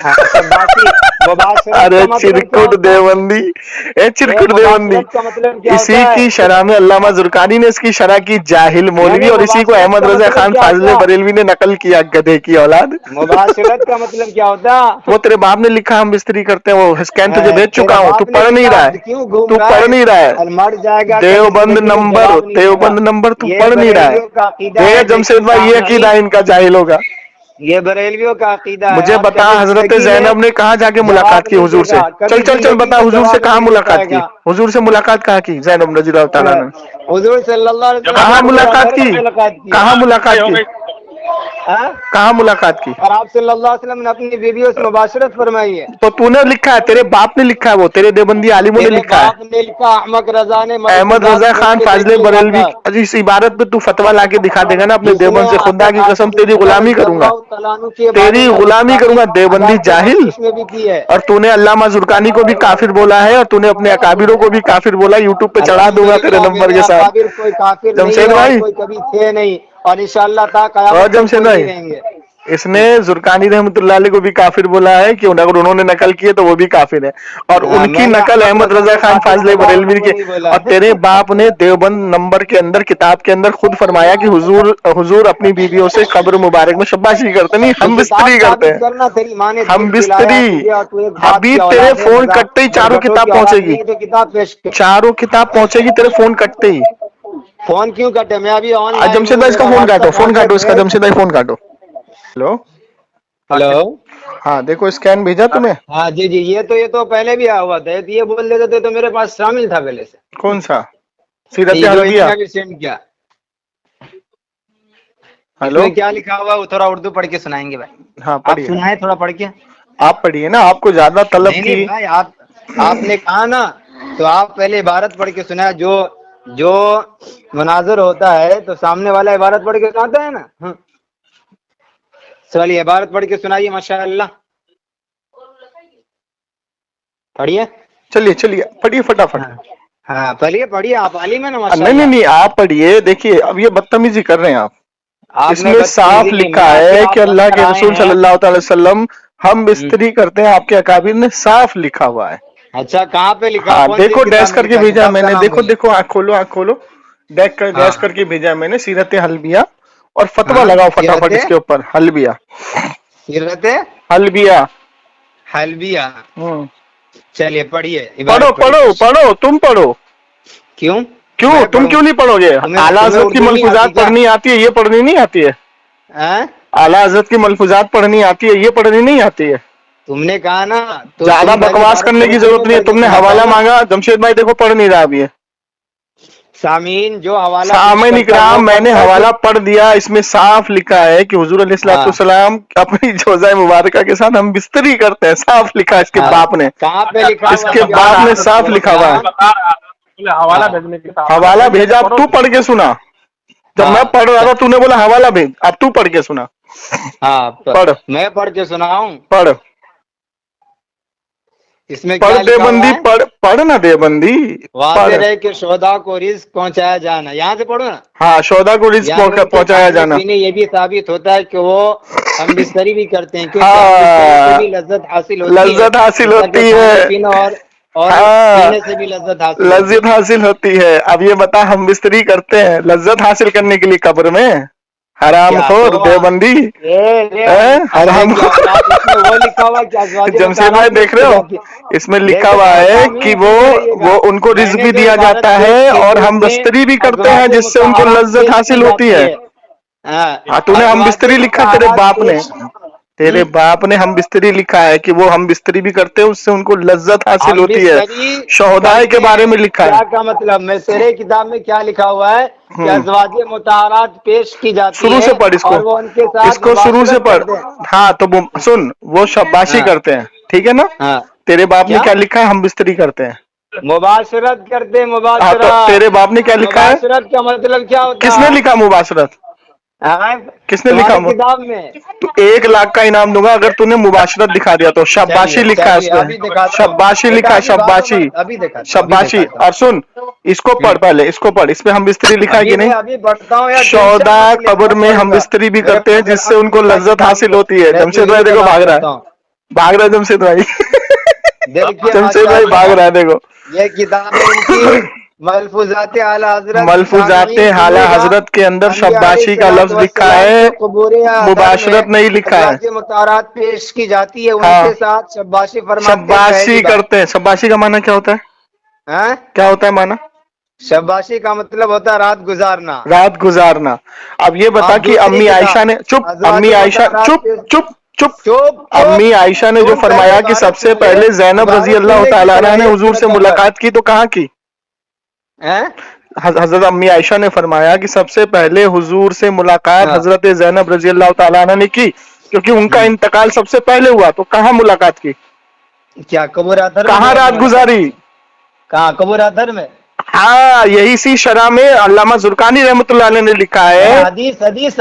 Speaker 3: शब्बाशी मुबाशरत
Speaker 1: अरे
Speaker 3: का मतलब क्या
Speaker 1: चिरकुट
Speaker 3: होता है?
Speaker 1: देवबंदी, ए चिरकुट देवबंदी,
Speaker 3: मुबाशरत का मतलब क्या
Speaker 1: इसी
Speaker 3: होता है?
Speaker 1: की शरह में अल्लामा जुरकानी ने इसकी शरह की जाहिल मौलवी, और इसी को
Speaker 3: मुबाशरत
Speaker 1: अहमद
Speaker 3: का
Speaker 1: रजा
Speaker 3: मतलब
Speaker 1: खान
Speaker 3: क्या
Speaker 1: फाजले
Speaker 3: होता है?
Speaker 1: बरेलवी ने नकल किया, गधे की औलाद।
Speaker 3: मुबाशरत का मतलब क्या होता है?
Speaker 1: वो तेरे बाप ने लिखा, हम बिस्तरी करते हैं, वो स्कैन तुझे भेज चुका
Speaker 3: तेरा
Speaker 1: हूँ, तू
Speaker 3: बाप ने
Speaker 1: पढ़ नहीं
Speaker 3: लिखा,
Speaker 1: रहा है,
Speaker 3: क्यों घूम
Speaker 1: तू
Speaker 3: रहा
Speaker 1: पढ़
Speaker 3: है?
Speaker 1: नहीं रहा है।
Speaker 3: और मर जाएगा, कभी
Speaker 1: देवबंद
Speaker 3: जिंदगी में
Speaker 1: नंबर,
Speaker 3: जवाब नहीं देगा।
Speaker 1: देवबंद नंबर तू
Speaker 3: ये
Speaker 1: पढ़ नहीं रहा है।
Speaker 3: बरेलवियों का अकीदा
Speaker 1: देख
Speaker 3: है,
Speaker 1: जमशेद
Speaker 3: देखिए
Speaker 1: भाई, ये
Speaker 3: सामने
Speaker 1: अकीदा इनका जाहिल होगा।
Speaker 3: ये बरेलवियों का अकीदा है।
Speaker 1: मुझे
Speaker 3: और
Speaker 1: बता,
Speaker 3: कभी
Speaker 1: हजरत
Speaker 3: जिंदगी में
Speaker 1: जैनब ने कहाँ जाके मुलाकात
Speaker 3: जवाब
Speaker 1: की
Speaker 3: नहीं
Speaker 1: हुजूर से?
Speaker 3: देगा,
Speaker 1: चल
Speaker 3: कभी
Speaker 1: चल चल
Speaker 3: जिंदगी
Speaker 1: बता,
Speaker 3: में
Speaker 1: हुजूर से
Speaker 3: जवाब
Speaker 1: कहाँ
Speaker 3: नहीं दे
Speaker 1: मुलाकात की?
Speaker 3: पाएगा।
Speaker 1: हुजूर से मुलाकात कहाँ की जैनब रज़ी अल्लाह तआला ने?
Speaker 3: हुजूर सल्लल्लाहु अलैहि वसल्लम
Speaker 1: कहाँ
Speaker 3: ने
Speaker 1: मुलाकात की?
Speaker 3: मुलाकात की।
Speaker 1: कहाँ मुलाकात
Speaker 2: हो
Speaker 1: की?
Speaker 2: गई।
Speaker 3: हाँ?
Speaker 1: कहाँ मुलाकात की?
Speaker 3: और आप सल्लल्लाहु अलैहि वसल्लम ने अपनी बीवियों से मुबाशरत फरमाई है।
Speaker 1: तो तूने लिखा है, तेरे बाप ने लिखा है, वो तेरे देवबंदी आलिमों ने
Speaker 3: तेरे
Speaker 1: लिखा है।
Speaker 3: बाप ने लिखा, अहमद रजा ने
Speaker 1: अहमद
Speaker 3: मलफूजात
Speaker 1: रजा
Speaker 3: खोल
Speaker 1: खान
Speaker 3: के
Speaker 1: फाजले
Speaker 3: देखिए
Speaker 1: बरेलवी,
Speaker 3: जाकर।
Speaker 1: अजी इस इबारत पे तू फतवा लाके दिखा देगा ना अपने
Speaker 3: जिसने
Speaker 1: देवबंद से, खुदा की कसम तेरी गुलामी करूंगा,
Speaker 3: के बारे
Speaker 1: तेरी
Speaker 3: में
Speaker 1: गुलामी करूंगा देवबंदी
Speaker 3: अदालत
Speaker 1: जाहिल।
Speaker 3: मखसूस में भी की है।
Speaker 1: और तूने अल्लामा जुरकानी को भी काफिर बोला है, और तूने अपने अकाबिरों को भी काफिर बोला, यूट्यूब पे चढ़ा दूंगा तेरे
Speaker 3: अल्हम्दुलिल्लाह,
Speaker 1: नंबर
Speaker 3: मेरे
Speaker 1: के साथ।
Speaker 3: अकाबिर कोई काफिर नहीं
Speaker 1: जमशेद
Speaker 3: है और
Speaker 1: भाई,
Speaker 3: कोई कभी थे नहीं, और इंशाअल्लाह ता
Speaker 1: और
Speaker 3: कयामत तक
Speaker 1: जमशेद
Speaker 3: कोई नहीं
Speaker 1: भाई,
Speaker 3: रहेंगे।
Speaker 1: इसने जुरकानी रहमतुल्लाह अलैह को भी काफिर बोला है कि अगर उन्होंने नकल की है तो वो भी काफिर है, और उनकी
Speaker 3: मैंने
Speaker 1: नकल
Speaker 3: अहमद
Speaker 1: अहमद
Speaker 3: रजा
Speaker 1: रजा
Speaker 3: को
Speaker 1: खान
Speaker 3: काफिर
Speaker 1: फाजले
Speaker 3: बोला,
Speaker 1: बरेलवी
Speaker 3: उनको
Speaker 1: के।
Speaker 3: नहीं बोला।
Speaker 1: और तेरे बाप ने देवबंद नंबर के अंदर, किताब के अंदर खुद फरमाया कि हुजूर हुजूर अपनी बीवियों से कब्र मुबारक में शब्बाशी करते नहीं,
Speaker 3: तो
Speaker 1: हम
Speaker 3: किताब
Speaker 1: बिस्तरी करते
Speaker 3: साबित
Speaker 1: हैं,
Speaker 3: करना, तेरी माँ ने
Speaker 1: हम
Speaker 3: दूध पिलाया है
Speaker 1: बिस्तरी।
Speaker 3: तुझे और तू एक बाप
Speaker 1: अभी
Speaker 3: की
Speaker 1: तेरे
Speaker 3: औलाद है,
Speaker 1: फोन
Speaker 3: मजाक
Speaker 1: कटते ही चारों
Speaker 3: बरगटों
Speaker 1: किताब
Speaker 3: की औलाद
Speaker 1: पहुंचेगी,
Speaker 3: नहीं है, तो किताब पेश कर।
Speaker 1: चारों किताब पहुंचेगी तेरे फोन कटते ही।
Speaker 3: फोन क्यों कटे? मैं अभी
Speaker 1: आज
Speaker 3: ऑनलाइन
Speaker 1: जमशेद
Speaker 3: हूँ,
Speaker 1: भाई इसका
Speaker 3: मेरा
Speaker 1: फोन काटो,
Speaker 3: व्हाट्सएप
Speaker 1: फोन
Speaker 3: ऑन है,
Speaker 1: काटो इसका,
Speaker 3: भेज।
Speaker 1: जमशेद भाई फोन काटो। Hello,
Speaker 3: hello.
Speaker 1: हाँ देखो स्कैन भेजा तुम्हें।
Speaker 3: हाँ जी जी, ये तो पहले भी आया हुआ था, ये बोल देते थे तो मेरे पास शामिल था पहले से।
Speaker 1: कौन सा? सीरत
Speaker 3: ये जो
Speaker 1: हल्बिया।
Speaker 3: इन्होंने अभी सेंड किया,
Speaker 1: हेलो,
Speaker 3: इसमें क्या लिखा हुआ है वो थोड़ा उर्दू पढ़ के सुनाएंगे भाई।
Speaker 1: हाँ
Speaker 3: आप
Speaker 1: पढ़िए,
Speaker 3: सुनाए थोड़ा पढ़ के।
Speaker 1: आप पढ़िए ना, आपको ज्यादा तलब
Speaker 3: नहीं
Speaker 1: की।
Speaker 3: नहीं भाई, आपने कहा ना, तो आप पहले इबारत पढ़ के सुनाए। जो मुनाजर होता है तो सामने वाला इबारत पढ़ के सुनाता है ना। चलिए इबारत पढ़ के सुनाइए, माशाअल्लाह पढ़िए।
Speaker 1: चलिए चलिए पढ़िए फटाफट।
Speaker 3: हाँ हाँ, पढ़िए आप आलिम है ना
Speaker 1: नहीं नहीं
Speaker 3: माशाअल्लाह।
Speaker 1: नहीं, आप पढ़िए। देखिए अब ये बदतमीजी कर रहे हैं आप।
Speaker 3: आपने
Speaker 1: इसमें साफ
Speaker 3: बदतमीजी नहीं,
Speaker 1: लिखा
Speaker 3: मैं आखिर
Speaker 1: है
Speaker 3: आप
Speaker 1: कि अल्लाह
Speaker 3: बनकर
Speaker 1: के
Speaker 3: आए
Speaker 1: रसूल
Speaker 3: हैं।
Speaker 1: सल्लल्लाहु अलैहि वसल्लम हम बिस्तरी करते हैं, आपके अकाबिर ने साफ लिखा हुआ है।
Speaker 3: अच्छा, कहाँ पे लिखा?
Speaker 1: हाँ
Speaker 3: कौन सी
Speaker 1: देखो,
Speaker 3: किताब
Speaker 1: डैश
Speaker 3: में
Speaker 1: करके
Speaker 3: लिखा?
Speaker 1: भेजा
Speaker 3: किताब का
Speaker 1: मैंने,
Speaker 3: नाम
Speaker 1: देखो
Speaker 3: बोले।
Speaker 1: देखो, आँख खोलो आँख खोलो, डैश
Speaker 3: हाँ,
Speaker 1: करके भेजा मैंने, सीरत हल्बिया, और फतवा
Speaker 3: हाँ
Speaker 1: लगाओ फटाफट
Speaker 3: सीरत
Speaker 1: इसके ऊपर, हल्बिया,
Speaker 3: सीरत
Speaker 1: हल्बिया।
Speaker 3: हल्बिया।
Speaker 1: हम्म,
Speaker 3: चलिए पढ़िए,
Speaker 1: पढ़ो
Speaker 3: इबारत
Speaker 1: पढ़ो
Speaker 3: पढ़िए।
Speaker 1: पढ़ो, तुम पढ़ो।
Speaker 3: क्यों?
Speaker 1: क्यों
Speaker 3: मैं
Speaker 1: तुम
Speaker 3: पढ़ूं?
Speaker 1: क्यों नहीं पढ़ोगे? आला
Speaker 3: तुम्हें
Speaker 1: हजरत की
Speaker 3: उर्दू नहीं आती
Speaker 1: मलफूजात
Speaker 3: क्या?
Speaker 1: पढ़नी आती है, ये पढ़नी नहीं आती है?
Speaker 3: हैं?
Speaker 1: आला हजरत की मलफूजात पढ़नी आती है, ये पढ़नी नहीं आती है?
Speaker 3: तुमने कहा ना, तो
Speaker 1: ज्यादा
Speaker 3: तुम पहले
Speaker 1: बकवास
Speaker 3: इबारत
Speaker 1: करने
Speaker 3: करो,
Speaker 1: की
Speaker 3: फिर
Speaker 1: जरूरत
Speaker 3: मैं
Speaker 1: नहीं है,
Speaker 3: पढ़ के
Speaker 1: तुमने
Speaker 3: सुनाता हूँ
Speaker 1: हवाला
Speaker 3: ना।
Speaker 1: मांगा, जमशेद भाई देखो पढ़ नहीं रहा अभी है।
Speaker 3: सामीन जो हवाला पेश
Speaker 1: सामईन
Speaker 3: करता है वो
Speaker 1: इकराम, मैंने
Speaker 3: पढ़ता है
Speaker 1: हवाला
Speaker 3: फिर।
Speaker 1: पढ़ दिया, इसमें साफ लिखा है कि हुजूर
Speaker 3: हाँ
Speaker 1: अलैहिस्सलाम अपनी जोज़ा मुबारका के साथ हम बिस्तरी करते हैं, साफ लिखा है इसके
Speaker 3: हाँ,
Speaker 1: बाप ने,
Speaker 3: कहाँ पे लिखा हुआ
Speaker 1: इसके
Speaker 3: है? अभी
Speaker 1: बाप ने
Speaker 3: आपने
Speaker 1: साफ लिखा हुआ है।
Speaker 2: बता रहा है, बोले हवाला
Speaker 3: हाँ
Speaker 2: भेजने की था,
Speaker 1: हवाला
Speaker 2: भेज
Speaker 1: भेजा,
Speaker 2: देते,
Speaker 1: अब
Speaker 2: पढ़ो
Speaker 1: तू
Speaker 2: तुम।
Speaker 1: पढ़ के सुना। जब मैं
Speaker 3: हाँ
Speaker 1: पढ़ रहा था तूने बोला हवाला भेज, अब तू पढ़ के सुना।
Speaker 3: हाँ,
Speaker 1: पढ़
Speaker 3: मैं पढ़ के सुनाऊं?
Speaker 1: पढ़
Speaker 3: इसमें
Speaker 1: पढ़
Speaker 3: क्या लिखा हुआ
Speaker 1: देबंदी,
Speaker 3: है?
Speaker 1: पढ़ ना देबंदी,
Speaker 3: वाज़ेह
Speaker 1: पढ़।
Speaker 3: रहे कि शोधा को रिज़्क पहुंचाया जाना, यहाँ से पढ़ो ना।
Speaker 1: हाँ, शोदा को रिज़्क
Speaker 3: यानी उनके
Speaker 1: पहुंचाया
Speaker 3: खाने
Speaker 1: जाना।
Speaker 3: पीने ये भी साबित होता है कि वो हम बिस्तरी भी करते हैं, क्योंकि हम बिस्तरी से
Speaker 1: हाँ,
Speaker 3: भी लज्जत हासिल होती है,
Speaker 1: लज्जत हासिल
Speaker 3: जैसा कि
Speaker 1: होती
Speaker 3: खाने
Speaker 1: है।
Speaker 3: पीने और
Speaker 1: हाँ,
Speaker 3: पीने से भी लज्जत हासिल होती
Speaker 1: लज्जत
Speaker 3: है।
Speaker 1: हासिल होती है। अब ये बता, हम बिस्तरी करते हैं लज्जत हासिल करने के लिए कब्र में? हराम
Speaker 3: क्या
Speaker 1: खोर
Speaker 3: तो
Speaker 1: देवबंदी,
Speaker 3: अंधे
Speaker 1: हराम
Speaker 3: की
Speaker 1: खोर।
Speaker 3: औलाद, इसमें वो लिखा हुआ कि अज़वाजे
Speaker 1: जमशेद भाई
Speaker 3: मुताहरात में
Speaker 1: देख रहे
Speaker 3: की
Speaker 1: हो,
Speaker 3: जाती है।
Speaker 1: इसमें लिखा हुआ
Speaker 3: देखो
Speaker 1: है कि
Speaker 3: सामीन, सुनते रहिएगा।
Speaker 1: वो उनको रिज़्क
Speaker 3: मैंने
Speaker 1: भी
Speaker 3: जो
Speaker 1: दिया
Speaker 3: इबारत
Speaker 1: जाता
Speaker 3: पेश
Speaker 1: है,
Speaker 3: की
Speaker 1: और
Speaker 3: थी
Speaker 1: हम
Speaker 3: उसमें
Speaker 1: बिस्तरी भी करते हैं
Speaker 3: अज़वाजे
Speaker 1: जिससे उनको
Speaker 3: मुताहरात
Speaker 1: लज्जत
Speaker 3: पेश की
Speaker 1: हासिल होती
Speaker 3: जाती
Speaker 1: है।
Speaker 3: है। हाँ,
Speaker 1: हाँ, तूने हम
Speaker 3: अज़वाजे
Speaker 1: बिस्तरी लिखा तेरे
Speaker 3: मुताहरात
Speaker 1: बाप ने,
Speaker 3: पेश।
Speaker 1: तेरे बाप ने हम बिस्तरी लिखा है कि वो हम बिस्तरी भी करते हैं, उससे उनको लज्जत हासिल
Speaker 3: हम
Speaker 1: होती है।
Speaker 3: बिस्तरी
Speaker 1: शोहदाए के
Speaker 3: करते
Speaker 1: बारे
Speaker 3: हैं,
Speaker 1: में लिखा
Speaker 3: क्या
Speaker 1: है।
Speaker 3: का मतलब? मैं तेरे किताब में क्या लिखा हुआ है कि
Speaker 1: हम्म,
Speaker 3: अज़वाजे मुताहरात पेश की जाती
Speaker 1: शुरू
Speaker 3: है
Speaker 1: से पढ़ इसको,
Speaker 3: और वो उनके साथ
Speaker 1: इसको शुरू से
Speaker 3: मुबाशरत
Speaker 1: पढ़।
Speaker 3: करते हैं।
Speaker 1: हाँ तो सुन, वो शब्बाशी
Speaker 3: हाँ
Speaker 1: करते हैं, ठीक है ना?
Speaker 3: हाँ,
Speaker 1: तेरे बाप ने
Speaker 3: क्या
Speaker 1: क्या लिखा है? हम बिस्तरी करते हैं।
Speaker 3: मुबाशरत करते हैं?
Speaker 1: हाँ तो
Speaker 3: मुबाशरत,
Speaker 1: तेरे बाप ने क्या लिखा है?
Speaker 3: मुबाशरत का मतलब क्या होता
Speaker 1: किसने
Speaker 3: है?
Speaker 1: लिखा मुबाशरत? کس نے لکھا؟
Speaker 3: کتاب میں
Speaker 1: تو 1 لاکھ کا انعام دوں گا اگر تُو نے مباشرت دکھا دیا تو. شاباشی لکھا ہے اس پہ, شاباشی لکھا ہے, شاباشی شاباشی. اور سن اس کو پڑھ, پہلے اس کو پڑھ, اس پہ ہم بستری لکھا ہے کہ نہیں؟
Speaker 3: ابھی پڑھتا ہوں.
Speaker 1: شہدا قبر میں ہم بستری بھی کرتے ہیں جس سے ان کو لذت حاصل ہوتی ہے. جمشید بھائی دیکھو بھاگ رہا ہے, بھاگ رہا ہے جمشید بھائی, جمشید بھائی بھاگ رہا ہے دیکھو.
Speaker 3: یہ کتاب ہے ان کی ملفوظات اعلی حضرت.
Speaker 1: ملفوظات اعلی حضرت کے اندر شاباشی کا لفظ لکھا ہے, مباشرت نہیں لکھا ہے.
Speaker 3: ازواج مطہرات پیش کی جاتی ہے, ان
Speaker 1: ہاں,
Speaker 3: کے ساتھ شاباشی فرماتے ہیں.
Speaker 1: شاباشی کرتے ہیں. شاباشی کا معنی کیا ہوتا ہے؟ کیا ہوتا ہے معنی؟
Speaker 3: شاباشی کا مطلب ہوتا ہے رات گزارنا.
Speaker 1: رات گزارنا. اب یہ بتا کہ امی عائشہ نے, چپ امی عائشہ, چپ چپ چپ, امی عائشہ نے جو فرمایا کہ سب سے پہلے زینب رضی اللہ تعالیٰ عنہ نے حضور سے ملاقات کی تو کہاں کی؟ حضرت امی عائشہ نے فرمایا کہ سب سے پہلے حضور سے ملاقات حضرت زینب رضی اللہ تعالیٰ عنہ نے کی, کیونکہ ان کا انتقال سب سے پہلے ہوا. تو کہاں ملاقات کی؟
Speaker 3: کیا قبر ادھر میں؟
Speaker 1: کہاں رات گزاری؟
Speaker 3: کہاں قبر ادھر میں؟
Speaker 1: ہاں, یہی اسی شرح میں علامہ زرقانی رحمۃ اللہ علیہ نے لکھا ہے,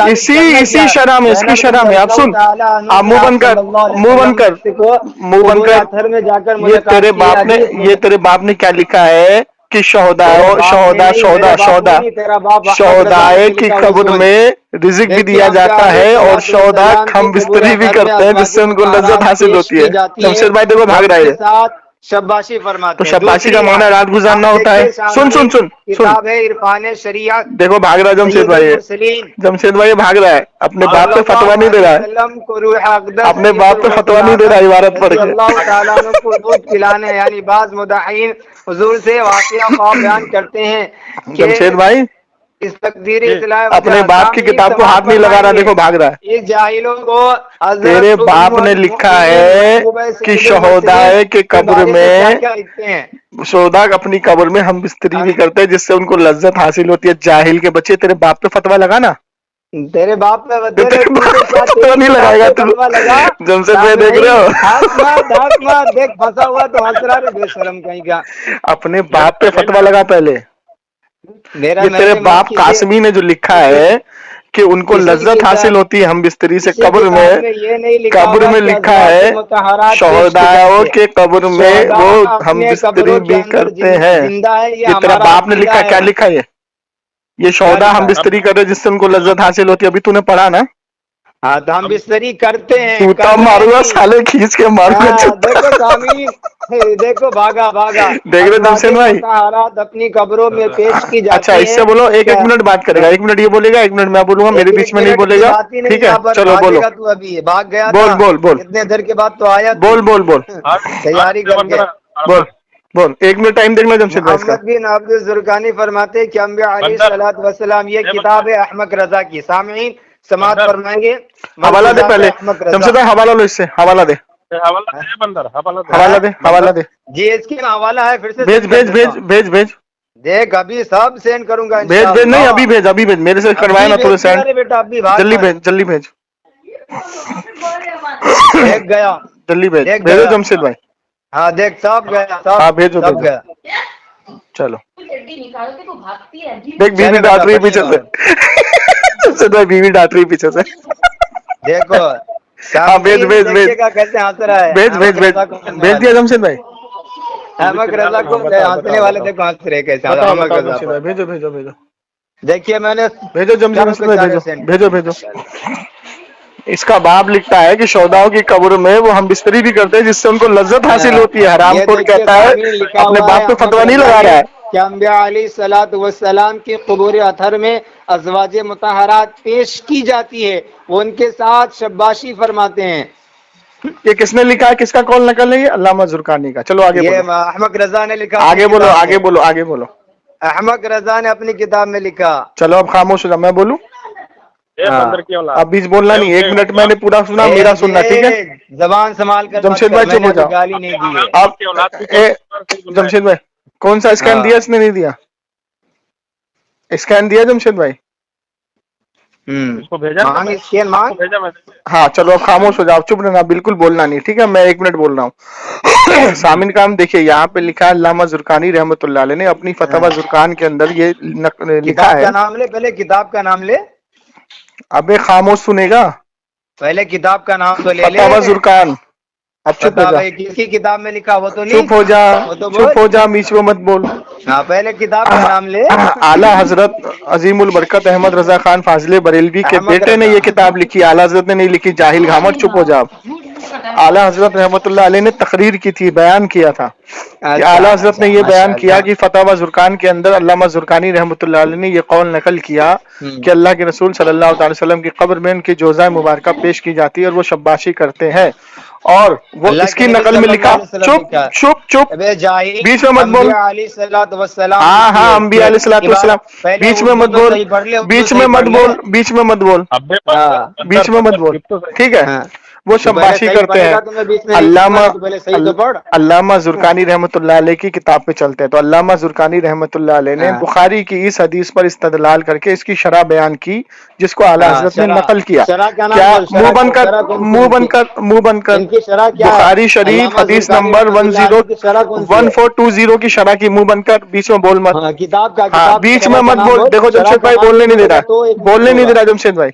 Speaker 1: اسی شرح میں, اس کی شرح میں. اب سن, آپ منہ بند کر, منہ بند کر, منہ بند کر. یہ تیرے باپ نے کیا لکھا ہے کہ شہدائے کی قبر میں رزق بھی دیا جاتا ہے اور شہداء ہم بستری بھی کرتے ہیں جس سے ان کو لذت حاصل ہوتی ہے. جمشید بھائی دیکھو بھاگ رہا ہے.
Speaker 3: شاباشی فرماتے
Speaker 1: تو
Speaker 3: ہیں.
Speaker 1: شاباشی کا معنی رات گزارنا ہوتا ہے. سن سن سن
Speaker 3: کتاب ہے عرفان شریعت.
Speaker 1: دیکھو بھاگ رہا ہے جمشید بھائی, جمشید بھائی بھاگ رہا ہے, اپنے باپ پہ فتوا نہیں دے رہا ہے, اپنے باپ پہ فتوا نہیں دے رہا ہے عبارت پڑھ کے.
Speaker 3: اللہ تعالیٰ کو دودھ پلانے, یعنی بعض مدعین حضور سے واقعہ بیان کرتے ہیں کہ
Speaker 1: جمشید بھائی
Speaker 3: اس تقدیر اطلاع
Speaker 1: اپنے باپ کی کتاب کو ہاتھ نہیں لگا رہا, دیکھو بھاگ رہا ہے.
Speaker 3: اس جاہلوں کو
Speaker 1: تیرے باپ نے لکھا ہے کہ شہدائے کے قبر میں, شہداء اپنی قبر میں ہم بستری بھی کرتے ہیں جس سے ان کو لذت حاصل ہوتی ہے. جاہل کے بچے, تیرے باپ پہ فتوا لگا نا,
Speaker 3: تیرے باپ پہ
Speaker 1: فتوا نہیں لگائے گا تو. جمشید بھائی دیکھ رہے ہو,
Speaker 3: دیکھ پھنسا ہوا تو ہنس رہا ہے بے شرم کہیں کا.
Speaker 1: اپنے باپ پہ فتوا لگا پہلے. یہ تیرے باپ قاسمی نے جو لکھا ہے کہ ان کو لذت حاصل ہوتی ہے ہم بستری سے قبر میں, قبر میں لکھا ہے شہداء کے قبر میں وہ ہم بستری بھی کرتے ہیں. یہ تیرا باپ نے لکھا, کیا لکھا ہے یہ شہداء ہم بستری کرتے جس سے ان کو لذت حاصل ہوتی ہے. ابھی تو نے پڑھا نا؟
Speaker 3: ہاں تو ہم بستری کرتے ہیں.
Speaker 1: چوتا ماروں گا سالے, کھینچ کے ماروں گا.
Speaker 3: دیکھو سامعین, دیکھو بھاگا بھاگا.
Speaker 1: دیکھ رہے جمشید بھائی,
Speaker 3: اپنی قبروں میں پیش کی جاتی
Speaker 1: اچھا اس سے بولو, ایک منٹ بات کرے گا, 1 منٹ یہ بولے گا, 1 منٹ میں بولوں گا, میرے بیچ میں نہیں بولے گا, ٹھیک ہے؟ چلو بولو,
Speaker 3: تو ابھی بھاگ گیا,
Speaker 1: بول بول بول,
Speaker 3: اتنے دیر کے بعد تو آیا,
Speaker 1: بول بول بول,
Speaker 3: تیاری کر کے
Speaker 1: بول بول. 1 منٹ ٹائم دیکھنا جمشید بھائی.
Speaker 3: محمد بن عبد الزرقانی فرماتے کہ انبیاء علیہ الصلوۃ والسلام, یہ کتاب ہے احمد رضا کی. سامعین سماعت فرمائیں گے,
Speaker 1: حوالہ دے پہلے جمشید بھائی, حوالہ لو, اس سے حوالہ دے, حوالہ دے, حوالہ دے.
Speaker 3: جی اس کی حوالہ ہے, پھر سے
Speaker 1: بھیج بھیج بھیج بھیج بھیج.
Speaker 3: دیکھ ابھی سب سینڈ کروں گا,
Speaker 1: بھیج بھیج, نہیں ابھی بھیج, ابھی بھیج, میرے سے کروایا نا تھوڑے سینڈ,
Speaker 3: بیٹا ابھی بھاگ
Speaker 1: جلدی بھیج, جلدی بھیج,
Speaker 3: دیکھ گیا,
Speaker 1: جلدی بھیج, بھیجو جمشید بھائی.
Speaker 3: ہاں دیکھ سب گیا,
Speaker 1: ہاں بھیجو
Speaker 3: سب گیا.
Speaker 1: چلو دیکھ بیوی ڈانٹ رہی پیچھے سے, جمشید بھائی بیوی ڈانٹ رہی پیچھے سے.
Speaker 3: دیکھو
Speaker 1: ہاں بھیج بھیج بھیج,
Speaker 3: کیسے ہنس رہا ہے,
Speaker 1: بھیج بھیج بھیج, بھیج دیا جمشید بھائی.
Speaker 3: احمد رضا کو ہنسنے والے دیکھو ہنس رہے کیسے.
Speaker 1: بھیجو بھیجو بھیجو,
Speaker 3: دیکھیے میں نے
Speaker 1: بھیجو جمشید بھائی, بھیجو بھیجو بھیجو. اس کا باپ لکھتا ہے کہ شہداء کی قبر میں وہ ہم بستری بھی کرتے ہیں جس سے ان کو لذت حاصل ہوتی ہے. حرام خور کہتا ہے, اپنے باپ پہ فتوا نہیں لگا رہا ہے.
Speaker 3: کہ انبیاء علیہ الصلوۃ والسلام کی قبور اطہر میں ازواج مطہرات پیش کی جاتی ہے, وہ ان کے ساتھ شاباشی فرماتے ہیں.
Speaker 1: یہ کس نے لکھا ہے, کس کا قول نقل ہے؟ یہ علامہ زرقانی کا. چلو آگے بولو,
Speaker 3: احمد رضا نے لکھا,
Speaker 1: آگے بولو, آگے بولو, آگے بولو.
Speaker 3: احمد رضا نے اپنی کتاب میں لکھا.
Speaker 1: چلو اب خاموش ہو جا, میں بولوں. اب بیچ بولنا نہیں, 1 منٹ میں نے پورا سنا, میرا سننا, ٹھیک ہے؟
Speaker 3: زبان سنبھال کر
Speaker 1: جمشید بھائی چپ ہو جاؤ.
Speaker 3: گالی نہیں دی ہے.
Speaker 1: آپ جمشید بھائی کون سا اسکین دیا, اس نے نہیں دیا اسکین دیا جمشید بھائی؟ ہاں چلو اب خاموش ہو جاؤ, چپ رہنا, بالکل بولنا نہیں, ٹھیک ہے؟ میں 1 منٹ بول رہا ہوں. سامعین کرام دیکھیے, یہاں پہ لکھا ہے علامہ زرقانی رحمۃ اللہ علیہ نے اپنی فتویٰ زرقان کے اندر یہ لکھا
Speaker 3: کتاب
Speaker 1: ہے.
Speaker 3: کا نام لے, پہلے کتاب کا نام لے.
Speaker 1: अबे खामोश सुनेगा।
Speaker 3: पहले किताब का नाम तो ले ले।
Speaker 1: फतावा जुर्कान। अब चुप
Speaker 3: बता
Speaker 1: हो जा,
Speaker 3: भाई किसकी किताब में लिखा वो तो लिख।
Speaker 1: चुप हो जा,
Speaker 3: वो तो
Speaker 1: चुप
Speaker 3: बोल।
Speaker 1: हो जा, बीच में मत बोल।
Speaker 3: हाँ पहले किताब का नाम ले।
Speaker 1: आला हजरत अजीमुल बरकत अहमद रजा खान फाजिले बरेलवी के
Speaker 3: अहमद
Speaker 1: बेटे ने
Speaker 3: रजा।
Speaker 1: ये किताब लिखी, आला हजरत ने नहीं लिखी, जाहिल घामट, चुप हो जा। आला हजरत रहमतुल्लाह अलैह ने तकरीर की थी, बयान किया था कि
Speaker 3: अच्छा
Speaker 1: आला हजरत ने ये बयान किया
Speaker 3: माशाअल्लाह।
Speaker 1: कि फतावा जुर्कान के अंदर अल्लामा जुर्कानी रहमतुल्लाह अलैह ने ये कौल नकल किया कि अल्लाह के रसूल सल्लल्लाहु अलैहि वसल्लम की कब्र में उनकी जोज़ा मुबारका पेश की जाती है और वो शब्बाशी करते हैं, और वो
Speaker 3: अल्लाह
Speaker 1: इसकी
Speaker 3: के नबी
Speaker 1: नकल में लिखा।
Speaker 3: सल्लल्लाहु अलैहि वसल्लम
Speaker 1: चुप
Speaker 3: लिखा।
Speaker 1: चुप चुप,
Speaker 3: अबे जाहिल,
Speaker 1: बीच में मत बोल।
Speaker 3: अंबिया अलैहिस्सलातु वस्सलाम
Speaker 1: हाँ
Speaker 3: लिखी
Speaker 1: हाँ,
Speaker 3: है
Speaker 1: अंबिया
Speaker 3: इसके
Speaker 1: अलैहिस्सलाम,
Speaker 3: इबारत। पहले
Speaker 1: बीच में
Speaker 3: उर्दू
Speaker 1: मत
Speaker 3: तो
Speaker 1: बोल,
Speaker 3: सही पढ़ ले, उर्दू
Speaker 1: बीच में
Speaker 3: सही
Speaker 1: मत
Speaker 3: पढ़ ले।
Speaker 1: बोल, बीच में मत बोल,
Speaker 2: अबे
Speaker 3: हाँ
Speaker 1: बीच में मत बोल,
Speaker 2: तो सही।
Speaker 1: ठीक है।
Speaker 3: हाँ
Speaker 1: वो
Speaker 3: तू पहले
Speaker 1: शब्बाशी
Speaker 3: सही
Speaker 1: करते हैं।
Speaker 3: पढ़ेगा तो मैं बीच में नहीं
Speaker 1: अल्लामा
Speaker 3: बोलूंगा, तू पहले सही तो पढ़।
Speaker 1: अल्लामा जुर्कानी रहमतुल्लाह अलैह की किताब पे चलते हैं। तो अल्लामा जुर्कानी रहमतुल्लाह अलैह ने
Speaker 3: हाँ
Speaker 1: बुखारी की इस हदीस पर इस्तदलाल करके इसकी शरह बयान की, जिसको आला
Speaker 3: हाँ,
Speaker 1: हजरत ने
Speaker 3: शरह
Speaker 1: नकल किया।
Speaker 3: शरह का नाम
Speaker 1: क्या?
Speaker 3: बोल।
Speaker 1: मुंह बंद कर,
Speaker 3: शरह कौन सी
Speaker 1: मुंह
Speaker 3: इनकी?
Speaker 1: बंद कर, मुंह बंद कर।
Speaker 3: इनकी शरह क्या है?
Speaker 1: बुखारी शरीफ
Speaker 3: अल्लामा
Speaker 1: हदीस
Speaker 3: जुर्कानी
Speaker 1: नंबर
Speaker 3: रहमतुल्लाह अलैह की शरह कौन सी है?
Speaker 1: 1420 की शरह की। मुंह बंद कर, बीच में बोल मत।
Speaker 3: हाँ किताब का,
Speaker 1: हाँ,
Speaker 3: किताब की
Speaker 1: बीच
Speaker 3: शरह
Speaker 1: में
Speaker 3: का
Speaker 1: मत
Speaker 3: नाम
Speaker 1: बोल।
Speaker 3: बोल।
Speaker 1: देखो
Speaker 3: शरह
Speaker 1: जमशेद
Speaker 3: का
Speaker 1: भाई
Speaker 3: नाम
Speaker 1: बोलने
Speaker 3: नहीं
Speaker 1: नहीं दे
Speaker 3: बोलेगा
Speaker 1: रहा,
Speaker 3: तो एक मिनट
Speaker 1: बोलने नहीं दे
Speaker 3: होगा।
Speaker 1: रहा जमशेद भाई।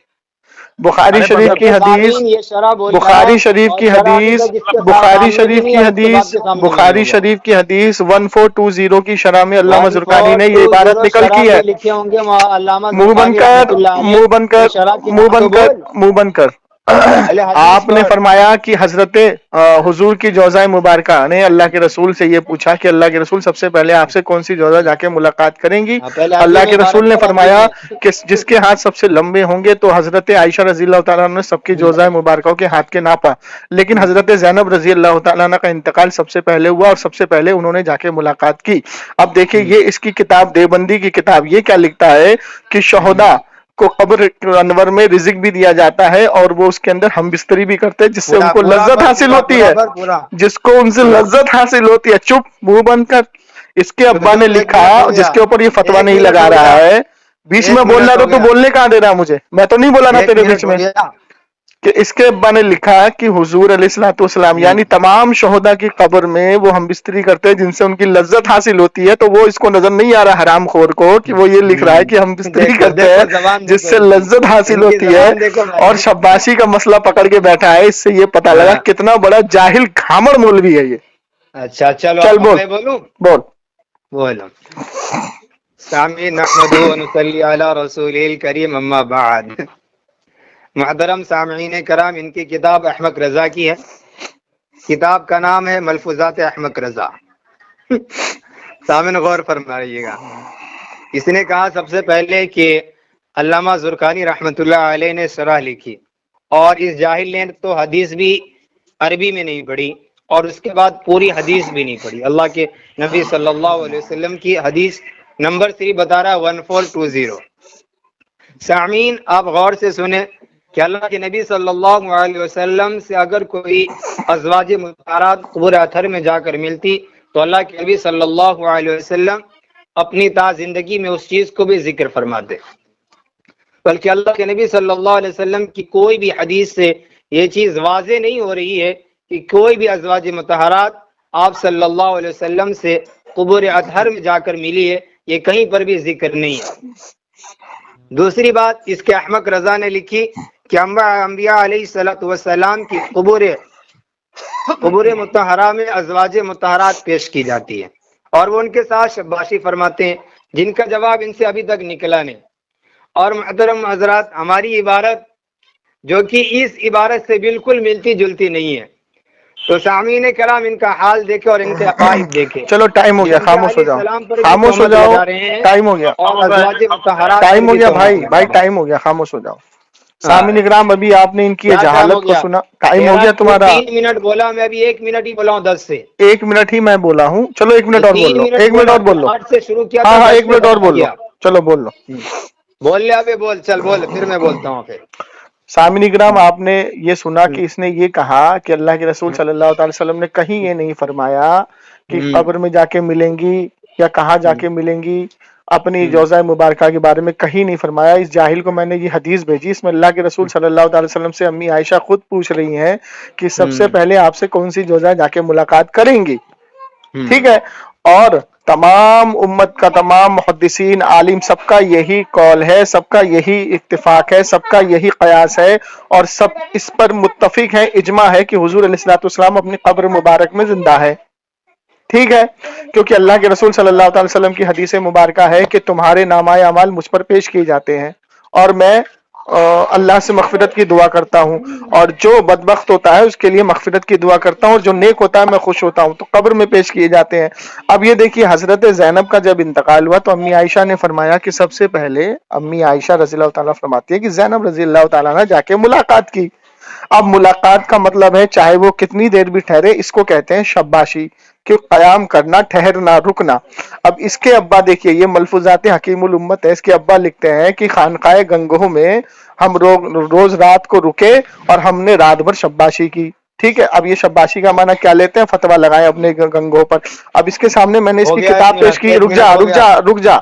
Speaker 1: बुखारी
Speaker 2: अरे
Speaker 1: शरीफ की
Speaker 3: देखो
Speaker 1: हदीस,
Speaker 3: सामीन, ये शरह बोल रहा
Speaker 1: बुखारी
Speaker 3: है
Speaker 1: शरीफ
Speaker 3: और
Speaker 1: की
Speaker 3: शरह अभी
Speaker 1: हदीस,
Speaker 3: तक इसके
Speaker 1: बुखारी
Speaker 3: सामने भी
Speaker 1: शरीफ
Speaker 3: नहीं
Speaker 1: की
Speaker 3: और इसके
Speaker 1: हदीस,
Speaker 3: बाप के सामने भी नहीं
Speaker 1: बुखारी
Speaker 3: होगा।
Speaker 1: शरीफ की हदीस 1420 की शरह में अल्लामा जुर्कानी ने ये इबारत
Speaker 3: 1420
Speaker 1: निकल
Speaker 3: शरह
Speaker 1: की है।
Speaker 3: में लिखे होंगे अल्लामा
Speaker 1: मुंह बंद
Speaker 3: जुर्कानी
Speaker 1: कर,
Speaker 3: रहमतुल्लाह अलैह।
Speaker 1: मुंह बंद
Speaker 3: वो
Speaker 1: कर,
Speaker 3: शरह की
Speaker 1: मुंह
Speaker 3: बात तो
Speaker 1: बंद कर,
Speaker 3: बोल।
Speaker 1: मुंह बंद कर।
Speaker 3: पहले हदीस
Speaker 1: आपने
Speaker 3: पढ़।
Speaker 1: फरमाया कि हजरत हुजूर की जोज़ा मुबारका ने अल्लाह के रसूल से ये पूछा कि अल्लाह के रसूल सबसे पहले आपसे कौन सी जोज़ा जाके मुलाकात करेंगी।
Speaker 3: हाँ, पहले अरबी
Speaker 1: अल्लाह
Speaker 3: में
Speaker 1: के
Speaker 3: इबारत
Speaker 1: रसूल ने
Speaker 3: पढ़, अरबी
Speaker 1: फरमाया
Speaker 3: में।
Speaker 1: कि जिसके हाथ सबसे लंबे होंगे, तो हजरत आयशा रजी अल्लाह तआला ने सबकी जोज़ा मुबारका के हाथ के नापा, लेकिन हजरत ज़ैनब रजी अल्लाह तआला का इंतकाल सबसे पहले हुआ और सबसे पहले उन्होंने जाके मुलाकात की। अब देखिए ये इसकी किताब, देवबंदी की किताब, ये क्या लिखता है कि शहोदा को कब्र अनवर में रिजिक भी दिया जाता है और वो उसके अंदर हम बिस्तरी भी करते हैं, जिससे
Speaker 3: पूरा
Speaker 1: उनको
Speaker 3: पूरा
Speaker 1: लज्जत
Speaker 3: पढ़,
Speaker 1: हासिल
Speaker 3: पूरा
Speaker 1: होती
Speaker 3: पूरा
Speaker 1: है,
Speaker 3: पढ़, पूरा।
Speaker 1: जिसको उनसे लज्जत हासिल होती है। चुप, मुंह बंद कर। इसके
Speaker 3: चुप
Speaker 1: अब्बा ने
Speaker 3: चुप, एक
Speaker 1: लिखा,
Speaker 3: मिनट हो गया।
Speaker 1: जिसके ऊपर ये फतवा
Speaker 3: एक
Speaker 1: नहीं
Speaker 3: मिनट
Speaker 1: लगा
Speaker 3: हो
Speaker 1: रहा
Speaker 3: गया।
Speaker 1: है, बीच
Speaker 3: एक
Speaker 1: में बोल रहा
Speaker 3: मिनट
Speaker 1: तो
Speaker 3: हो
Speaker 1: तू
Speaker 3: गया।
Speaker 1: बोलने कहाँ दे रहा मुझे? मैं तो नहीं बोला ना
Speaker 3: एक
Speaker 1: तेरे
Speaker 3: मिनट
Speaker 1: बीच
Speaker 3: हो
Speaker 1: में।
Speaker 3: गया।
Speaker 1: कि इसके अब्बा ने लिखा कि हुजूर अलैहिस्सलाम यानी तमाम शहोदा की कब्र में वो हम बिस्तरी करते हैं जिनसे उनकी लज्जत हासिल होती है। तो वो इसको नजर नहीं आ रहा हराम खोर को कि वो ये लिख रहा है कि हम बिस्तरी
Speaker 3: देखो
Speaker 1: करते
Speaker 3: देखो,
Speaker 1: हैं
Speaker 3: जबान देखो
Speaker 1: जिससे
Speaker 3: इनकी।
Speaker 1: लज्जत हासिल
Speaker 3: इनकी
Speaker 1: होती है,
Speaker 3: जबान देखो भाई।
Speaker 1: और शब्बाशी का मसला पकड़ के बैठा है। इससे ये पता लगा
Speaker 3: हाँ।
Speaker 1: कितना बड़ा जाहिल खामड़ मौलवी है ये।
Speaker 3: अच्छा चलो
Speaker 1: चल
Speaker 3: अब
Speaker 1: बोल,
Speaker 3: मैं बोलूं।
Speaker 1: बोल।
Speaker 3: बोलो। सामीन नहमदु व नुसल्ली अला रसूलिल करीम, अम्मा बाद। मुहतरम सामीन कराम, इनकी किताब अहमक रजा की है। किताब का नाम है मलफूजात अहमक रजा। सामीन गौर फरमाइएगा। इसने कहा सबसे पहले कि अल्लामा जुर्कानी रहमतुल्लाह अलैह ने शरह लिखी, और इस जाहिल ने तो हदीस भी अरबी में नहीं पढ़ी और उसके बाद पूरी हदीस भी नहीं पढ़ी। अल्लाह के नबी सल्लल्लाहु अलैहि वसल्लम की हदीस नंबर 3 बता रहा है 1420। सामीन आप गौर से सुने कि अल्लाह के नबी सल्लल्लाहु अलैहि वसल्लम से अगर कोई अज़वाज मुताहरात क़ुबूर अतहर में जाकर मिलती तो अल्लाह के नबी सल्लल्लाहु अलैहि वसल्लम अपनी जिंदगी में उस चीज को भी जिक्र फरमाते। बल्कि अल्लाह के नबी सल्लल्लाहु अलैहि वसल्लम की कोई भी हदीस से ये चीज वाज़े नहीं हो रही है कि कोई भी अज़वाज मुताहरात आप सल्लल्लाहु अलैहि वसल्लम से क़ुबूर अतहर में जाकर मिली है, ये कहीं पर भी जिक्र नहीं है। दूसरी बात इसके अहमक रजा ने लिखी कि अंबिया अलैहिस्सलातु वस्सलाम की क़ुबूर मुताहरा में अज़वाज मुताहरात पेश की जाती है और वो उनके साथ शब्बाशी फरमाते हैं, जिनका जवाब इनसे अभी तक निकला नहीं। और मुहतरम हजरात, हमारी इबारत जो कि इस इबारत से बिल्कुल मिलती जुलती नहीं है, तो सामीन कराम इनका हाल देखे और इनके अकाइद देखे।
Speaker 1: चलो टाइम हो गया, खामोश हो जाओ, खामोश हो जाओ, टाइम हो गया,
Speaker 3: और अज़वाज मुताहरात
Speaker 1: टाइम हो गया भाई,
Speaker 3: पर
Speaker 1: भाई टाइम हो गया, खामोश हो जाओ। सामीन इकराम, अभी आपने इनकी
Speaker 3: क्या टाइम
Speaker 1: जहालत
Speaker 3: हो
Speaker 1: को
Speaker 3: गया?
Speaker 1: सुना। टाइम हो गया तुम्हारा।
Speaker 3: 3 मिनट बोला, मैं अभी 1 मिनट ही बोला हूँ 10 से।
Speaker 1: 1 मिनट ही मैं बोला हूँ। चलो 1 मिनट और बोल
Speaker 3: 3
Speaker 1: लो,
Speaker 3: मिनट
Speaker 1: 1 मिनट
Speaker 3: बोला,
Speaker 1: और बोल लो।
Speaker 3: 8 से शुरू किया
Speaker 1: हाँ
Speaker 3: था,
Speaker 1: हाँ,
Speaker 3: 10
Speaker 1: 1 मिनट
Speaker 3: पे
Speaker 1: और
Speaker 3: खत्म
Speaker 1: बोल लो,
Speaker 3: किया।
Speaker 1: चलो बोल लो।
Speaker 3: बोल ले अबे, बोल, चल बोल, फिर मैं बोलता हूँ फिर।
Speaker 1: सामीन इकराम, आपने ये सुना कि इसने ये कहा कि अल्लाह के रसूल सल्लल्लाहु अलैहि वसल्लम ने कहीं ये नहीं फरमाया कि कब्र में जाके मिलेंगी या कहाँ जाके मिलेंगी, अपनी जोज़ा मुबारका के बारे में कहीं नहीं फरमाया। इस जाहिल को मैंने ये हदीस भेजी, इसमें अल्लाह के रसूल सल्लल्लाहु अलैहि वसल्लम से अम्मी आयशा खुद पूछ रही हैं कि सबसे पहले आपसे कौन सी जोज़ा जाके मुलाकात करेंगी, ठीक है। और तमाम उम्मत का, तमाम मुहद्दिसीन आलिम, सबका यही कौल है, सबका यही इत्तिफाक है, सबका यही कयास है और सब इस पर मुत्तफिक है, इजमा है कि हुजूर अलैहिस्सलाम अपनी कब्र मुबारक में जिंदा है। ठीक है, क्योंकि अल्लाह के रसूल सल्लल्लाहु अलैहि वसल्लम की हदीस मुबारक है कि तुम्हारे नामाए अमाल मुझ पर पेश किए जाते हैं और मैं अल्लाह से मगफिरत की दुआ करता हूँ, और जो बदबख्त होता है उसके लिए मगफिरत की दुआ करता हूँ, और जो नेक होता है मैं खुश होता हूँ। तो कब्र में पेश किए जाते हैं। अब ये देखिए, हजरत ज़ैनब का जब इंतकाल हुआ तो अम्मी आयशा ने फरमाया कि सबसे पहले अम्मी आयशा रज़ियल्लाहु ताला फरमाती है कि ज़ैनब रज़ियल्लाहु ताला ने जाके मुलाकात की। अब मुलाकात का मतलब है चाहे वो कितनी देर भी ठहरे, इसको कहते हैं शब्बाशी, कि कयाम करना, ठहरना, रुकना। अब इसके अब्बा देखिए, ये मलफूजात हकीमुल उम्मत है, इसके अब्बा लिखते हैं कि खानकाए गंगोह में हम रोज रात को रुके और हमने रात भर शब्बाशी की। ठीक है, अब ये शब्बाशी का माना क्या लेते हैं, फतवा लगाए अपने गंगों पर। अब इसके सामने मैंने इसकी किताब पेश की, रुक जा रुक जा रुक जा,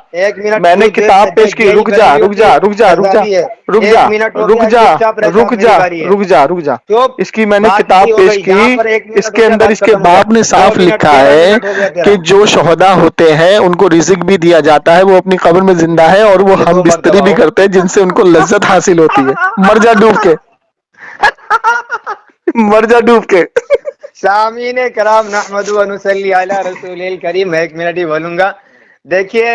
Speaker 1: मैंने किताब पेश की, रुक जा रुक जा रुक जा रुक जा रुक जा रुक जा रुक जा रुक जा रुक जा, इसकी मैंने किताब पेश की। इसके अंदर इसके बाप ने साफ लिखा है कि जो शोहदा होते हैं उनको रिज़्क भी दिया जाता है, वो अपनी कब्र में जिंदा है और वो हम बिस्तरी भी करते हैं जिनसे उनको लज्जत हासिल होती है। मर जा डूब के, मर जा डूब के।
Speaker 3: सामीन कराम नहमदु व नुसल्ली अला रसूलिल करीम। मैं 1 मिनट ही बोलूंगा। देखिए,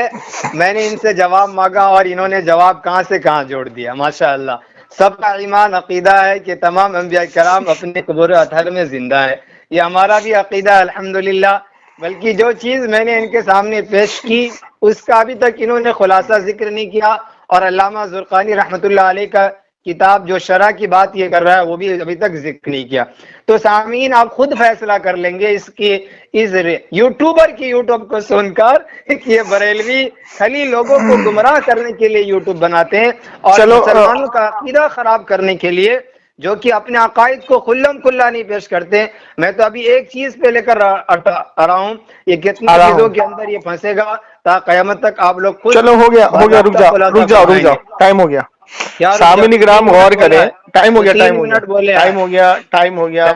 Speaker 3: मैंने इनसे जवाब मांगा और इन्होंने जवाब कहां से कहां जोड़ दिया। माशाअल्लाह, सबका ईमान अकीदा है कि तमाम अंबिया कराम अपने कब्र अतहर में जिंदा है। ये हमारा भी अकीदा है अल्हम्दुलिल्लाह। बल्कि जो चीज मैंने इनके सामने पेश की उसका अभी तक इन्होंने खुलासा जिक्र नहीं किया, और अल्लामा ज़ुरक़ानी रहमतुल्लाह अलैह का किताब जो शरह की बात ये कर रहा है वो भी अभी तक जिक्र नहीं किया। तो सामीन आप खुद फैसला कर लेंगे इसकी, इस यूट्यूबर की यूट्यूब को सुनकर कि ये बरेलवी खाली लोगों को गुमराह करने के लिए यूट्यूब बनाते हैं और मुसलमानों का अकीदा खराब करने के लिए, जो कि अपने अकायद को खुल्लम खुल्ला नहीं पेश करते। मैं तो अभी एक चीज पे लेकर आ रहा हूँ, ये कितनी चीजों के अंदर ये फंसेगा ता कयामत तक आप लोग खुद।
Speaker 1: चलो हो गया, रुक जाओ रुक जाओ रुक जाओ, टाइम हो गया। सामने ग्राम गौर करें, टाइम हो गया, टाइम हो गया, टाइम हो गया, टाइम हो गया,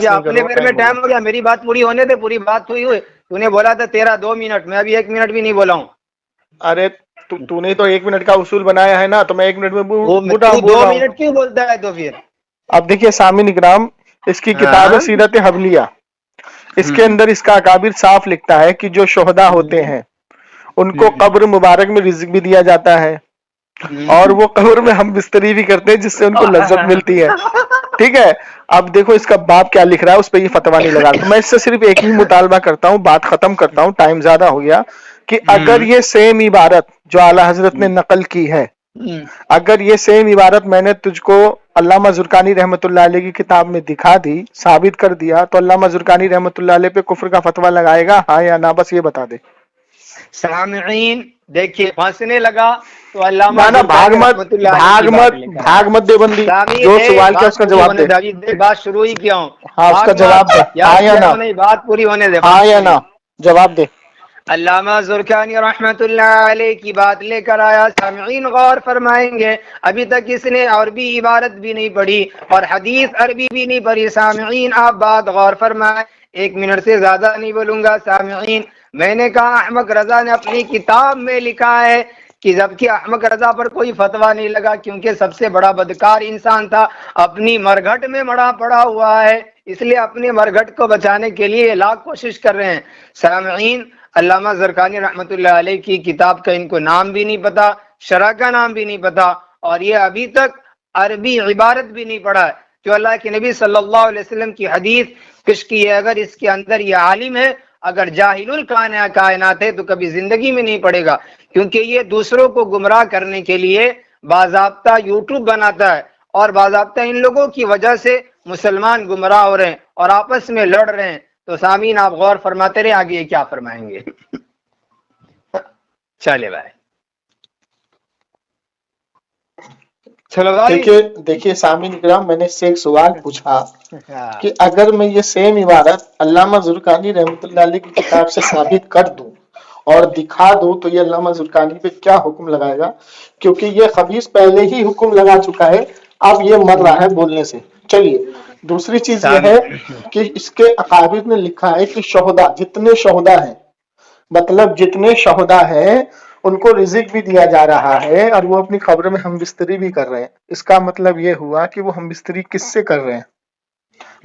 Speaker 3: अपने मेरे में टाइम हो गया। मेरी बात पूरी होने दे, पूरी बात हुई हुई। तूने बोला था तेरा 2 मिनट, मैं अभी 1 मिनट भी नहीं बोला हूँ।
Speaker 1: अरे तूने तो 1 मिनट का उसूल बनाया है ना, तो मैं 1 मिनट में
Speaker 3: 2 मिनट क्यों बोलता है तो फिर?
Speaker 1: अब देखिए सामिन इकराम, इसकी किताब है सीरत हबलिया, इसके अंदर इसका अकाबिर साफ लिखता है कि जो शोहदा होते हैं उनको कब्र मुबारक में रिज़्क भी दिया जाता है और वो कब्र में हम बिस्तरी भी करते हैं जिससे उनको लज्जत मिलती है। ठीक है, अब देखो इसका बाप क्या लिख रहा है, उस पर ये फतवा नहीं लगा। तो मैं इससे सिर्फ एक ही मुतालबा करता हूँ, बात खत्म करता हूँ, टाइम ज्यादा हो गया, कि अगर ये सेम इबारत जो आला हजरत ने नकल की है, अगर ये सेम इबारत मैंने तुझको अल्लामा ज़ुरक़ानी रहमतुल्लाह अलैह की किताब में दिखा दी, साबित कर दिया, तो अल्लामा ज़ुरक़ानी रहमतुल्लाह अलैह पे कुफ्र का फतवा लगाएगा, हाँ या ना? बस ये बता दे।
Speaker 3: सामीन देखिए फंसने लगा तो अल्लामा
Speaker 1: ना भाग मत देवबंदी, जो सवाल किया उसका जवाब दे।
Speaker 3: बात शुरू ही क्यों?
Speaker 1: हाँ उसका जवाब दे, हाँ या ना?
Speaker 3: बात पूरी होने दे,
Speaker 1: हाँ या ना? जवाब दे।
Speaker 3: अल्लामा ज़ुरक़ानी रहमतुल्लाह अलैह की बात लेकर आया। सामीन गौर फरमाएंगे, अभी तक इसने अरबी इबारत भी नहीं पढ़ी और हदीस अरबी भी नहीं पढ़ी। सामीन आप बात गौर फरमाए, 1 मिनट से ज्यादा नहीं बोलूंगा। सामीन, मैंने कहा अहमद रजा ने अपनी किताब में लिखा है कि जबकि अहमद रजा पर कोई फतवा नहीं लगा क्योंकि सबसे बड़ा बदकार इंसान था, अपनी मरघट में मरा पड़ा हुआ है, इसलिए अपने मरघट को बचाने के लिए लाख कोशिश कर रहे हैं। सामीन, अल्लामा ज़ुरक़ानी रहमतुल्लाह अलैह की किताब का इनको नाम भी नहीं पता, शरह का नाम भी नहीं पता, और ये अभी तक अरबी इबारत भी नहीं पढ़ा है जो अल्लाह के नबी सल्लल्लाहु अलैहि वसल्लम की हदीस पेश की है। अगर इसके अंदर ये आलिम है, अगर जाहिलुल कायनात है तो कभी जिंदगी में नहीं पड़ेगा, क्योंकि ये दूसरों को गुमराह करने के लिए बाज़ाब्ता यूट्यूब बनाता है और बाज़ाब्ता इन लोगों की वजह से मुसलमान गुमराह हो रहे हैं और आपस में लड़ रहे हैं। तो सामीन आप गौर फरमाते रहे, आगे क्या फरमाएंगे। चले भाई, चलो भाई।
Speaker 1: देखिए सामीन इकराम, मैंने इससे एक सवाल पूछा कि अगर मैं ये सेम इबारत अल्लामा ज़ुरक़ानी रहमतुल्लाह अलैह की किताब से साबित कर दूं और दिखा दूं तो ये अल्लामा ज़ुरक़ानी पे क्या हुक्म लगाएगा? क्योंकि ये खबीस पहले ही हुक्म लगा चुका है, अब ये मर रहा है बोलने से। चलिए, दूसरी चीज ये है कि इसके अकाबिर ने लिखा है कि शोहदा, जितने शोहदा हैं मतलब जितने शहुदा हैं उनको रिजिक भी दिया जा रहा है और वो अपनी कब्र में हम बिस्तरी भी कर रहे हैं। इसका मतलब ये हुआ कि वो हम बिस्तरी किससे कर रहे हैं,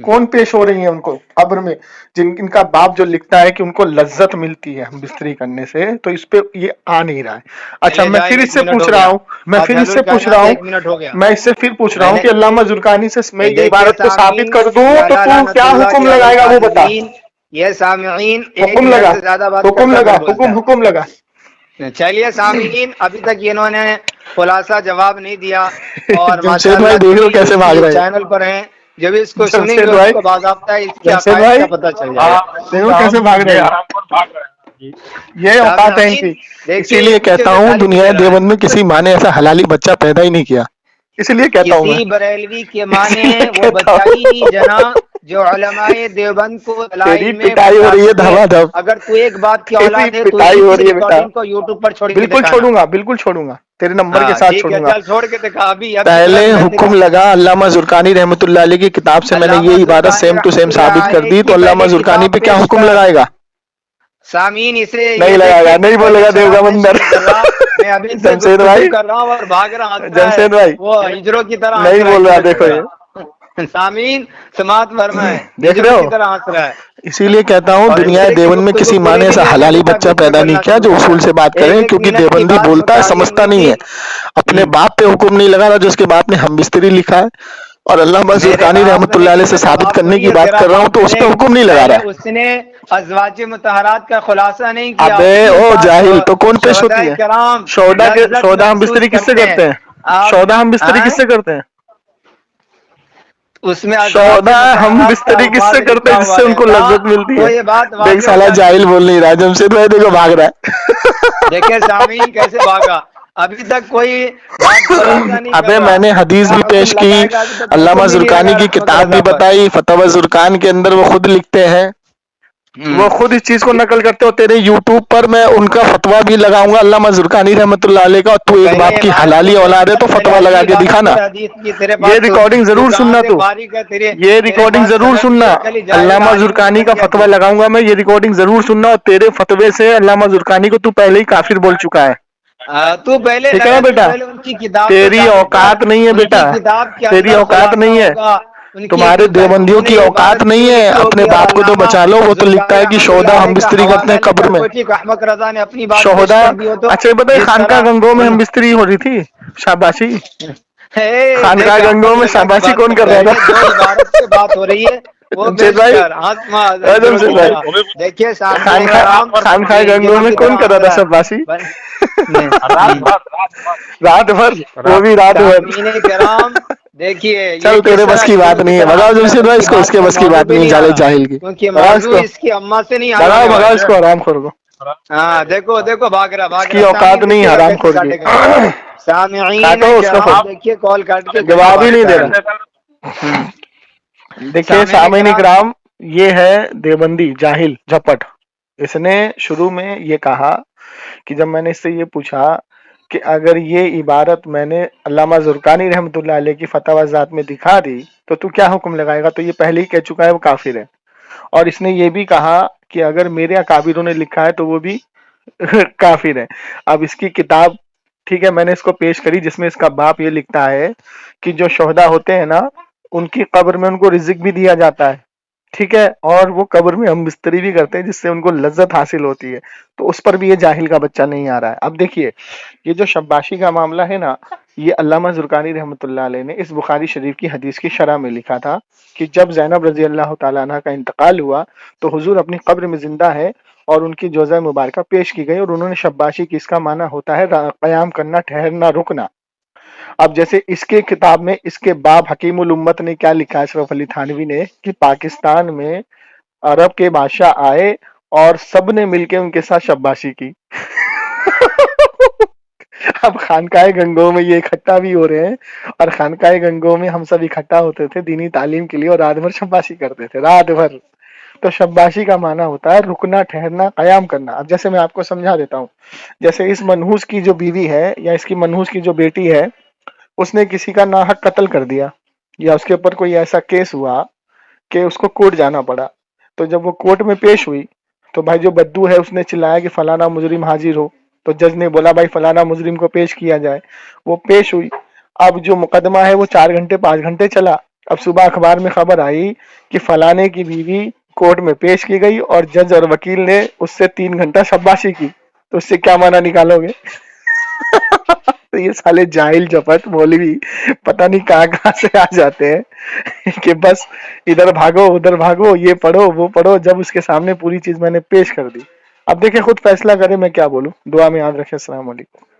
Speaker 1: कौन पेश हो रही है उनको कब्र में, इनका बाप जो लिखता है कि उनको लज्जत मिलती है हम बिस्तरी करने से, तो इस पे ये आ नहीं रहा है। अच्छा,
Speaker 3: चलिए
Speaker 1: मैं
Speaker 3: जाए,
Speaker 1: फिर
Speaker 3: एक
Speaker 1: इससे
Speaker 3: मिनट
Speaker 1: पूछ
Speaker 3: हो
Speaker 1: रहा
Speaker 3: गया।
Speaker 1: हूँ, मैं फिर इससे
Speaker 3: अजहरुल
Speaker 1: पूछ रहा
Speaker 3: कायनात,
Speaker 1: हूँ,
Speaker 3: 1 मिनट हो गया।
Speaker 1: मैं इससे फिर पूछ रहा हूँ कि
Speaker 3: मैंने
Speaker 1: अल्लामा जुर्कानी से मैं ये
Speaker 3: देखिए
Speaker 1: इबारत को साबित
Speaker 3: सामीन,
Speaker 1: कर दूं
Speaker 3: या
Speaker 1: तो
Speaker 3: अला
Speaker 1: तू क्या
Speaker 3: लानतुल्लाह
Speaker 1: हुक्म
Speaker 3: के अलल
Speaker 1: लगाएगा वो बता।
Speaker 3: काज़िबीन, ये सामीन 1
Speaker 1: हुक्म
Speaker 3: मिनट
Speaker 1: लगा,
Speaker 3: से ज्यादा बात
Speaker 1: हुक्म
Speaker 3: करता
Speaker 1: लगा,
Speaker 3: फिर बोलता है।
Speaker 1: हुक्म लगा।
Speaker 3: चलिए सामीन, अभी तक इन्होंने खुलासा जवाब नहीं दिया और
Speaker 1: जमशेद भाई
Speaker 3: माशाअल्लाह
Speaker 1: देख लो
Speaker 3: जमील
Speaker 1: कैसे भाग
Speaker 3: इसकी
Speaker 1: रहे हैं,
Speaker 3: चैनल पर हैं, जब इसको सुनेंगे
Speaker 1: जमशेद भाई,
Speaker 3: उसको बाकायदा इसके
Speaker 1: जमशेद
Speaker 3: अकायद
Speaker 1: भाई
Speaker 3: का पता चल
Speaker 2: हाँ,
Speaker 3: जाएगा।
Speaker 1: देखो कैसे भाग रहे
Speaker 2: ये
Speaker 1: हैं,
Speaker 2: हरामखोर भाग रहे हैं जी।
Speaker 1: ये औकात है
Speaker 3: सामीन
Speaker 1: इनकी।
Speaker 3: देखिए ये
Speaker 1: इसीलिए
Speaker 3: पीछे
Speaker 1: कहता
Speaker 3: से
Speaker 1: हूँ
Speaker 3: गाली भी
Speaker 1: दुनिया
Speaker 3: दे रहा है।
Speaker 1: देवबंद में किसी माँ ने ऐसा हलाली बच्चा पैदा ही नहीं किया, इसलिए कहता हूँ मैं,
Speaker 3: किसी बरेलवी के माने
Speaker 1: इसलिए
Speaker 3: वो
Speaker 1: कहता
Speaker 3: बच्चा
Speaker 1: हूँ
Speaker 3: ही नहीं जना जो उलमाए देवबंद को
Speaker 1: तेरी
Speaker 3: दलाइल में
Speaker 1: पिटाई हो
Speaker 3: बता
Speaker 1: रही है
Speaker 3: सके।
Speaker 1: धमाधम,
Speaker 3: अगर तू एक बात की
Speaker 1: तेरी
Speaker 3: औलाद है तो
Speaker 1: पिटाई हो
Speaker 3: इस
Speaker 1: रही है बेटा।
Speaker 3: रिकॉर्डिंग को यूट्यूब पर छोड़ के
Speaker 1: बिल्कुल
Speaker 3: दिखाना।
Speaker 1: छोड़ूंगा, बिल्कुल छोड़ूंगा, तेरे नंबर के
Speaker 3: हाँ
Speaker 1: साथ
Speaker 3: ठीक है,
Speaker 1: छोड़ूंगा।
Speaker 3: चल छोड़ के दिखा अभी। अब
Speaker 1: पहले
Speaker 3: तुरंत मैं तेरे
Speaker 1: हुक्म लगा अल्लामा जुर्कानी रहमतुल्लाह अलैह की किताब से, मैंने ये
Speaker 3: अल्लामा
Speaker 1: इबारत
Speaker 3: जुर्कानी
Speaker 1: सेम टू सेम
Speaker 3: रहमतुल्लाह
Speaker 1: साबित कर
Speaker 3: अलैह
Speaker 1: दी,
Speaker 3: की
Speaker 1: तो अल्लामा
Speaker 3: पहले
Speaker 1: जुर्कानी
Speaker 3: किताब
Speaker 1: पे क्या
Speaker 3: पेश
Speaker 1: हुक्म
Speaker 3: कर।
Speaker 1: लगाएगा?
Speaker 3: सामीन इसे
Speaker 1: नहीं
Speaker 3: ये
Speaker 1: लगाएगा,
Speaker 3: देखे कि
Speaker 1: नहीं
Speaker 3: पहले
Speaker 1: बोलेगा देवगा
Speaker 3: शरारतें
Speaker 1: बंदर।
Speaker 3: नहीं कर रहा, मैं अभी से
Speaker 1: जमशेद
Speaker 3: गुफ्तगू
Speaker 1: भाई,
Speaker 3: कर रहा हूँ और भाग रहा, हंस रहा है,
Speaker 1: जमशेद भाई
Speaker 3: वो हिजरों की तरह हंस
Speaker 1: नहीं
Speaker 3: रहा है,
Speaker 1: बोल रहा,
Speaker 3: हिजरों की
Speaker 1: देखो ये
Speaker 3: तरह। सामीन समात फरमा है,
Speaker 1: देख रहे
Speaker 3: हिजरों की
Speaker 1: हो,
Speaker 3: तरह हंस रहा है।
Speaker 1: इसीलिए कहता हूँ
Speaker 3: और
Speaker 1: दुनिया
Speaker 3: हिजरे की
Speaker 1: देवबंद में
Speaker 3: गुफ्तगू
Speaker 1: किसी माँ
Speaker 3: पूरी
Speaker 1: ने
Speaker 3: भी
Speaker 1: ऐसा
Speaker 3: नहीं होती
Speaker 1: हलाली
Speaker 3: जब तक
Speaker 1: बच्चा
Speaker 3: बीच में
Speaker 1: पैदा नहीं
Speaker 3: बोलना
Speaker 1: किया
Speaker 3: शुरू
Speaker 1: जो
Speaker 3: कर
Speaker 1: उसूल
Speaker 3: दिया।
Speaker 1: से बात करे,
Speaker 3: 1
Speaker 1: क्योंकि
Speaker 3: मिनट की
Speaker 1: देवबंदी
Speaker 3: बात
Speaker 1: बोलता है
Speaker 3: मुताबिन
Speaker 1: समझता
Speaker 3: हुई
Speaker 1: नहीं
Speaker 3: थी।
Speaker 1: है। अपने बाप पे हुक्म नहीं लगा रहा जो उसके बाप ने हम बिस्तरी लिखा है, और अल्लामा
Speaker 3: मेरे
Speaker 1: जुर्कानी
Speaker 3: बाप ने
Speaker 1: रहमतुल्लाह अलैह से
Speaker 3: इसमें
Speaker 1: साबित
Speaker 3: जवाब
Speaker 1: करने
Speaker 3: थोड़ी
Speaker 1: की
Speaker 3: है,
Speaker 1: बात
Speaker 3: तेरा
Speaker 1: कर रहा हूँ,
Speaker 3: बाप
Speaker 1: तो उस पे
Speaker 3: पहले
Speaker 1: हुक्म नहीं लगा
Speaker 3: पहले
Speaker 1: रहा है।
Speaker 3: उसने अज़वाज मुतहरात का खुलासा नहीं किया,
Speaker 1: अबे
Speaker 3: उसके
Speaker 1: ओ
Speaker 3: साथ
Speaker 1: जाहिल, तो कौन पेश होती
Speaker 3: शोहदाए
Speaker 1: है?
Speaker 3: कराम
Speaker 1: शौदा के
Speaker 3: लज्जत
Speaker 1: शौदा हम
Speaker 3: महसूस
Speaker 1: बिस्तरी किससे
Speaker 3: करते
Speaker 1: करते
Speaker 3: हैं।
Speaker 1: हैं?
Speaker 3: आप
Speaker 1: शौदा हम बिस्तरी
Speaker 3: हाँ?
Speaker 1: किससे करते हैं?
Speaker 3: उसमें अज़वाज
Speaker 1: शौदा हम
Speaker 3: मुतहरात का
Speaker 1: बिस्तरी
Speaker 3: अल्फाज
Speaker 1: किससे करते
Speaker 3: लिखा
Speaker 1: हैं
Speaker 3: हुआ
Speaker 1: जिससे उनको
Speaker 3: रहता,
Speaker 1: लज्जत मिलती
Speaker 3: तो
Speaker 1: है?
Speaker 3: ये बात
Speaker 1: देख
Speaker 3: वाज़ेह हो
Speaker 1: साला
Speaker 3: जाती।
Speaker 1: जाहिल बोल नहीं रहा, जमशेद भाई देखो भाग रहा है।
Speaker 3: देखे सामीन कैसे भागा, अभी तक कोई बात खुलासा नहीं कर
Speaker 1: अबे
Speaker 3: रहा,
Speaker 1: मैंने हदीस
Speaker 3: क्या
Speaker 1: भी
Speaker 3: हुक्म
Speaker 1: पेश की,
Speaker 3: लगाएगा, अभी तक
Speaker 1: अल्लामा
Speaker 3: हुक्म भी नहीं
Speaker 1: जुर्कानी
Speaker 3: लगा
Speaker 1: की
Speaker 3: रहमत
Speaker 1: किताब
Speaker 3: रजा
Speaker 1: भी
Speaker 3: पर।
Speaker 1: बताई, फतवा जुर्कान के अंदर वो खुद लिखते हैं, वो खुद इस चीज को नकल करते हो। तेरे यूट्यूब पर मैं उनका फतवा भी लगाऊंगा अल्लामा जुर्कानी रहमतुल्लाह अलैह का, और तू एक
Speaker 3: पहले
Speaker 1: बाप की
Speaker 3: इबारत
Speaker 1: हलाली
Speaker 3: सुन ले,
Speaker 1: औलाद है तो
Speaker 3: पहले
Speaker 1: फतवा
Speaker 3: अपनी
Speaker 1: लगा के
Speaker 3: इबारत
Speaker 1: दिखाना।
Speaker 3: सुन, हदीस की तेरे
Speaker 1: ये
Speaker 3: पास तो
Speaker 1: रिकॉर्डिंग
Speaker 3: तू
Speaker 1: जरूर
Speaker 3: कहाँ
Speaker 1: सुनना,
Speaker 3: से
Speaker 1: तू
Speaker 3: बारीक है, तेरे
Speaker 1: ये
Speaker 3: तेरे
Speaker 1: रिकॉर्डिंग
Speaker 3: पास
Speaker 1: जरूर
Speaker 3: सनद भी
Speaker 1: सुनना।
Speaker 3: है, खाली जाहिल
Speaker 1: अल्लामा
Speaker 3: आलिम नहीं
Speaker 1: जुर्कानी
Speaker 3: बन
Speaker 1: का
Speaker 3: गया
Speaker 1: फतवा
Speaker 3: तू।
Speaker 1: लगाऊंगा मैं, ये रिकॉर्डिंग जरूर सुनना, और तेरे फतवे से अल्लामा जुर्कानी को तू पहले ही काफिर बोल चुका है,
Speaker 3: तू पहले
Speaker 1: ठीक है ना
Speaker 3: लगा, तू
Speaker 1: बेटा?
Speaker 3: पहले उनकी किताब को
Speaker 1: तेरी
Speaker 3: साबित कर,
Speaker 1: औकात नहीं है
Speaker 3: उनकी
Speaker 1: बेटा,
Speaker 3: किताब के
Speaker 1: तेरी
Speaker 3: अंदर
Speaker 1: औकात
Speaker 3: खुलासा
Speaker 1: नहीं है,
Speaker 3: होगा, उनकी
Speaker 1: तुम्हारे देवबंदियों
Speaker 3: उन्होंने
Speaker 1: की
Speaker 3: ये
Speaker 1: औकात
Speaker 3: इबारत
Speaker 1: नहीं
Speaker 3: क्यों
Speaker 1: है।
Speaker 3: लिखी
Speaker 1: अपने
Speaker 3: होगी, और
Speaker 1: बाप को तो
Speaker 3: अल्लामा
Speaker 1: बचा लो, वो तो लिखता
Speaker 3: जुर्कानी
Speaker 1: है कि शौदा
Speaker 3: रहमतुल्लाह
Speaker 1: हम
Speaker 3: अलैह का
Speaker 1: बिस्तरी करते
Speaker 3: हवाला
Speaker 1: हैं कब्र
Speaker 3: लेकर
Speaker 1: में।
Speaker 3: कोई ठीक अहमद रजा ने अपनी बात पेश
Speaker 1: शोहदा,
Speaker 3: कर दी हो तो।
Speaker 1: अच्छा ये बताइए,
Speaker 3: जिस
Speaker 1: खानका
Speaker 3: तरह
Speaker 1: गंगों में
Speaker 3: उन
Speaker 1: हम बिस्तरी हो रही थी, शाबाशी,
Speaker 3: देख
Speaker 1: खानका गंगों
Speaker 3: अहमद
Speaker 1: में
Speaker 3: रजा की
Speaker 1: शाबाशी
Speaker 3: बात
Speaker 1: कौन
Speaker 3: से
Speaker 1: कर रहा
Speaker 3: पहले जो
Speaker 1: था?
Speaker 3: इबारत पे बात हो रही है वो
Speaker 1: जमशेद
Speaker 3: पेश
Speaker 1: भाई,
Speaker 3: कर, आत्मा हिजरों
Speaker 1: जमशेद
Speaker 3: की
Speaker 1: भाई,
Speaker 3: तरह। देखिए सामने
Speaker 1: खानका
Speaker 3: कराम
Speaker 1: खानका
Speaker 3: ये
Speaker 1: गंगों
Speaker 3: हिजरों
Speaker 1: में
Speaker 3: की
Speaker 1: कौन
Speaker 3: तरह
Speaker 1: कर रहा
Speaker 3: हंस
Speaker 1: था
Speaker 3: रहा है।
Speaker 1: शाबाशी?
Speaker 3: नहीं,
Speaker 2: रात भर रात भर
Speaker 1: रात भर, वो
Speaker 2: रात
Speaker 1: भी रात भर।
Speaker 3: सामीने कराम देखिए ये
Speaker 1: चल तेरे
Speaker 3: किस
Speaker 1: बस
Speaker 3: तरह
Speaker 1: की बात
Speaker 3: हिजरों की
Speaker 1: नहीं है,
Speaker 3: तरह
Speaker 1: भगाओ
Speaker 3: हंस रहा है,
Speaker 1: जमशेद भाई
Speaker 3: जबकि
Speaker 1: इसको,
Speaker 3: बात
Speaker 1: इसके
Speaker 3: का
Speaker 1: बस की
Speaker 3: मौजू
Speaker 1: बात
Speaker 3: पे
Speaker 1: नहीं है,
Speaker 3: नहीं आ
Speaker 1: जाले
Speaker 3: रहा,
Speaker 1: जाहिल की।
Speaker 3: क्योंकि
Speaker 1: भगाओ
Speaker 3: मौजू
Speaker 1: इसको,
Speaker 3: इसकी अम्मा से नहीं हल
Speaker 1: भगाओ
Speaker 3: होने
Speaker 1: भगाओ
Speaker 3: वाला।
Speaker 1: इसको, हराम खोर को,
Speaker 3: हाँ देखो देखो भाग
Speaker 1: इसकी
Speaker 3: रहा
Speaker 1: औकात
Speaker 3: सामीन,
Speaker 1: नहीं,
Speaker 3: देखिएगा
Speaker 1: हराम
Speaker 3: कैसे
Speaker 1: खोर की।
Speaker 3: काटेगा। सामीन
Speaker 1: काटो उसका
Speaker 3: कराम
Speaker 1: फोन,
Speaker 3: देखिए कॉल काट के कैसे
Speaker 1: जवाब ही नहीं
Speaker 3: भागता
Speaker 1: दे
Speaker 3: है।
Speaker 1: रहा।
Speaker 3: हम्म,
Speaker 1: देखिए
Speaker 3: सामीन
Speaker 1: सामीन
Speaker 3: कराम
Speaker 1: इकराम, ये है देवबंदी जाहिल झपट। इसने शुरू में ये कहा कि जब मैंने इससे ये पूछा कि अगर ये इबारत मैंने अल्लामा जुर्कानी रहमतुल्लाह अलैह की फतवा ज़ात में दिखा दी तो तू क्या हुक्म लगाएगा, तो ये पहले ही कह चुका है वो काफिर है। और इसने ये भी कहा कि अगर मेरे अकाबिरों ने लिखा है तो वो भी काफिर है। अब इसकी किताब, ठीक है, मैंने इसको पेश करी जिसमें इसका बाप ये लिखता है कि जो शोहदा होते हैं ना, उनकी कब्र में उनको रिजिक भी दिया जाता है, ठीक है, और वो कब्र में हम बिस्तरी भी करते हैं जिससे उनको लज्जत हासिल होती है, तो उस पर भी ये जाहिल का बच्चा नहीं आ रहा है। अब देखिए, ये जो शब्बाशी का मामला है ना, ये अल्लामा जुर्कानी रहमतुल्लाह अलैह ने इस बुखारी शरीफ की हदीस की शरह में लिखा था कि जब ज़ैनब रजी अल्लाह तआला अन्हा का इंतकाल हुआ तो हुजूर अपनी कब्र में जिंदा है और उनकी जोज़ा मुबारका पेश की गई, और उन्होंने शब्बाशी की, इसका माना होता है क़याम करना, ठहरना, रुकना। अब जैसे इसके किताब में इसके बाप हकीमुल उम्मत ने क्या लिखा है, अशरफ अली थानवी ने, कि पाकिस्तान में अरब के बादशाह आए और सब ने मिलके उनके साथ शब्बाशी की। अब खानकाए गंगों में ये इकट्ठा भी हो रहे हैं, और खानकाए गंगों में हम सब इकट्ठा होते थे दीनी तालीम के लिए और रात भर शब्बाशी करते थे, रात भर। तो शब्बाशी का माना होता है रुकना, ठहरना, कयाम करना। अब जैसे मैं आपको समझा देता हूँ, जैसे इस मनहूस की जो बीवी है या इसकी मनहूस की जो बेटी है, उसने किसी का नाहक कत्ल कर दिया या उसके ऊपर कोई ऐसा केस हुआ कि उसको कोर्ट जाना पड़ा, तो जब वो कोर्ट में पेश हुई तो भाई जो बद्दू है उसने चिल्लाया कि फलाना मुजरिम हाजिर हो, तो जज ने बोला भाई फलाना मुजरिम को पेश किया जाए। वो पेश हुई। अब जो मुकदमा है वो 4 घंटे 5 घंटे चला। अब सुबह अखबार में खबर आई कि फलाने की बीवी कोर्ट में पेश की गई और जज और वकील ने उससे 3 घंटा शाबाशी की। तो उससे क्या माना निकालोगे? तो ये साले जाहिल जपट मौलवी पता नहीं कहाँ से आ जाते हैं कि बस इधर भागो उधर भागो, ये पढ़ो वो पढ़ो, जब उसके सामने पूरी चीज मैंने पेश कर दी। अब देखिए खुद फैसला करे मैं क्या बोलूं। दुआ में याद रखें। अस्सलाम वालेकुम।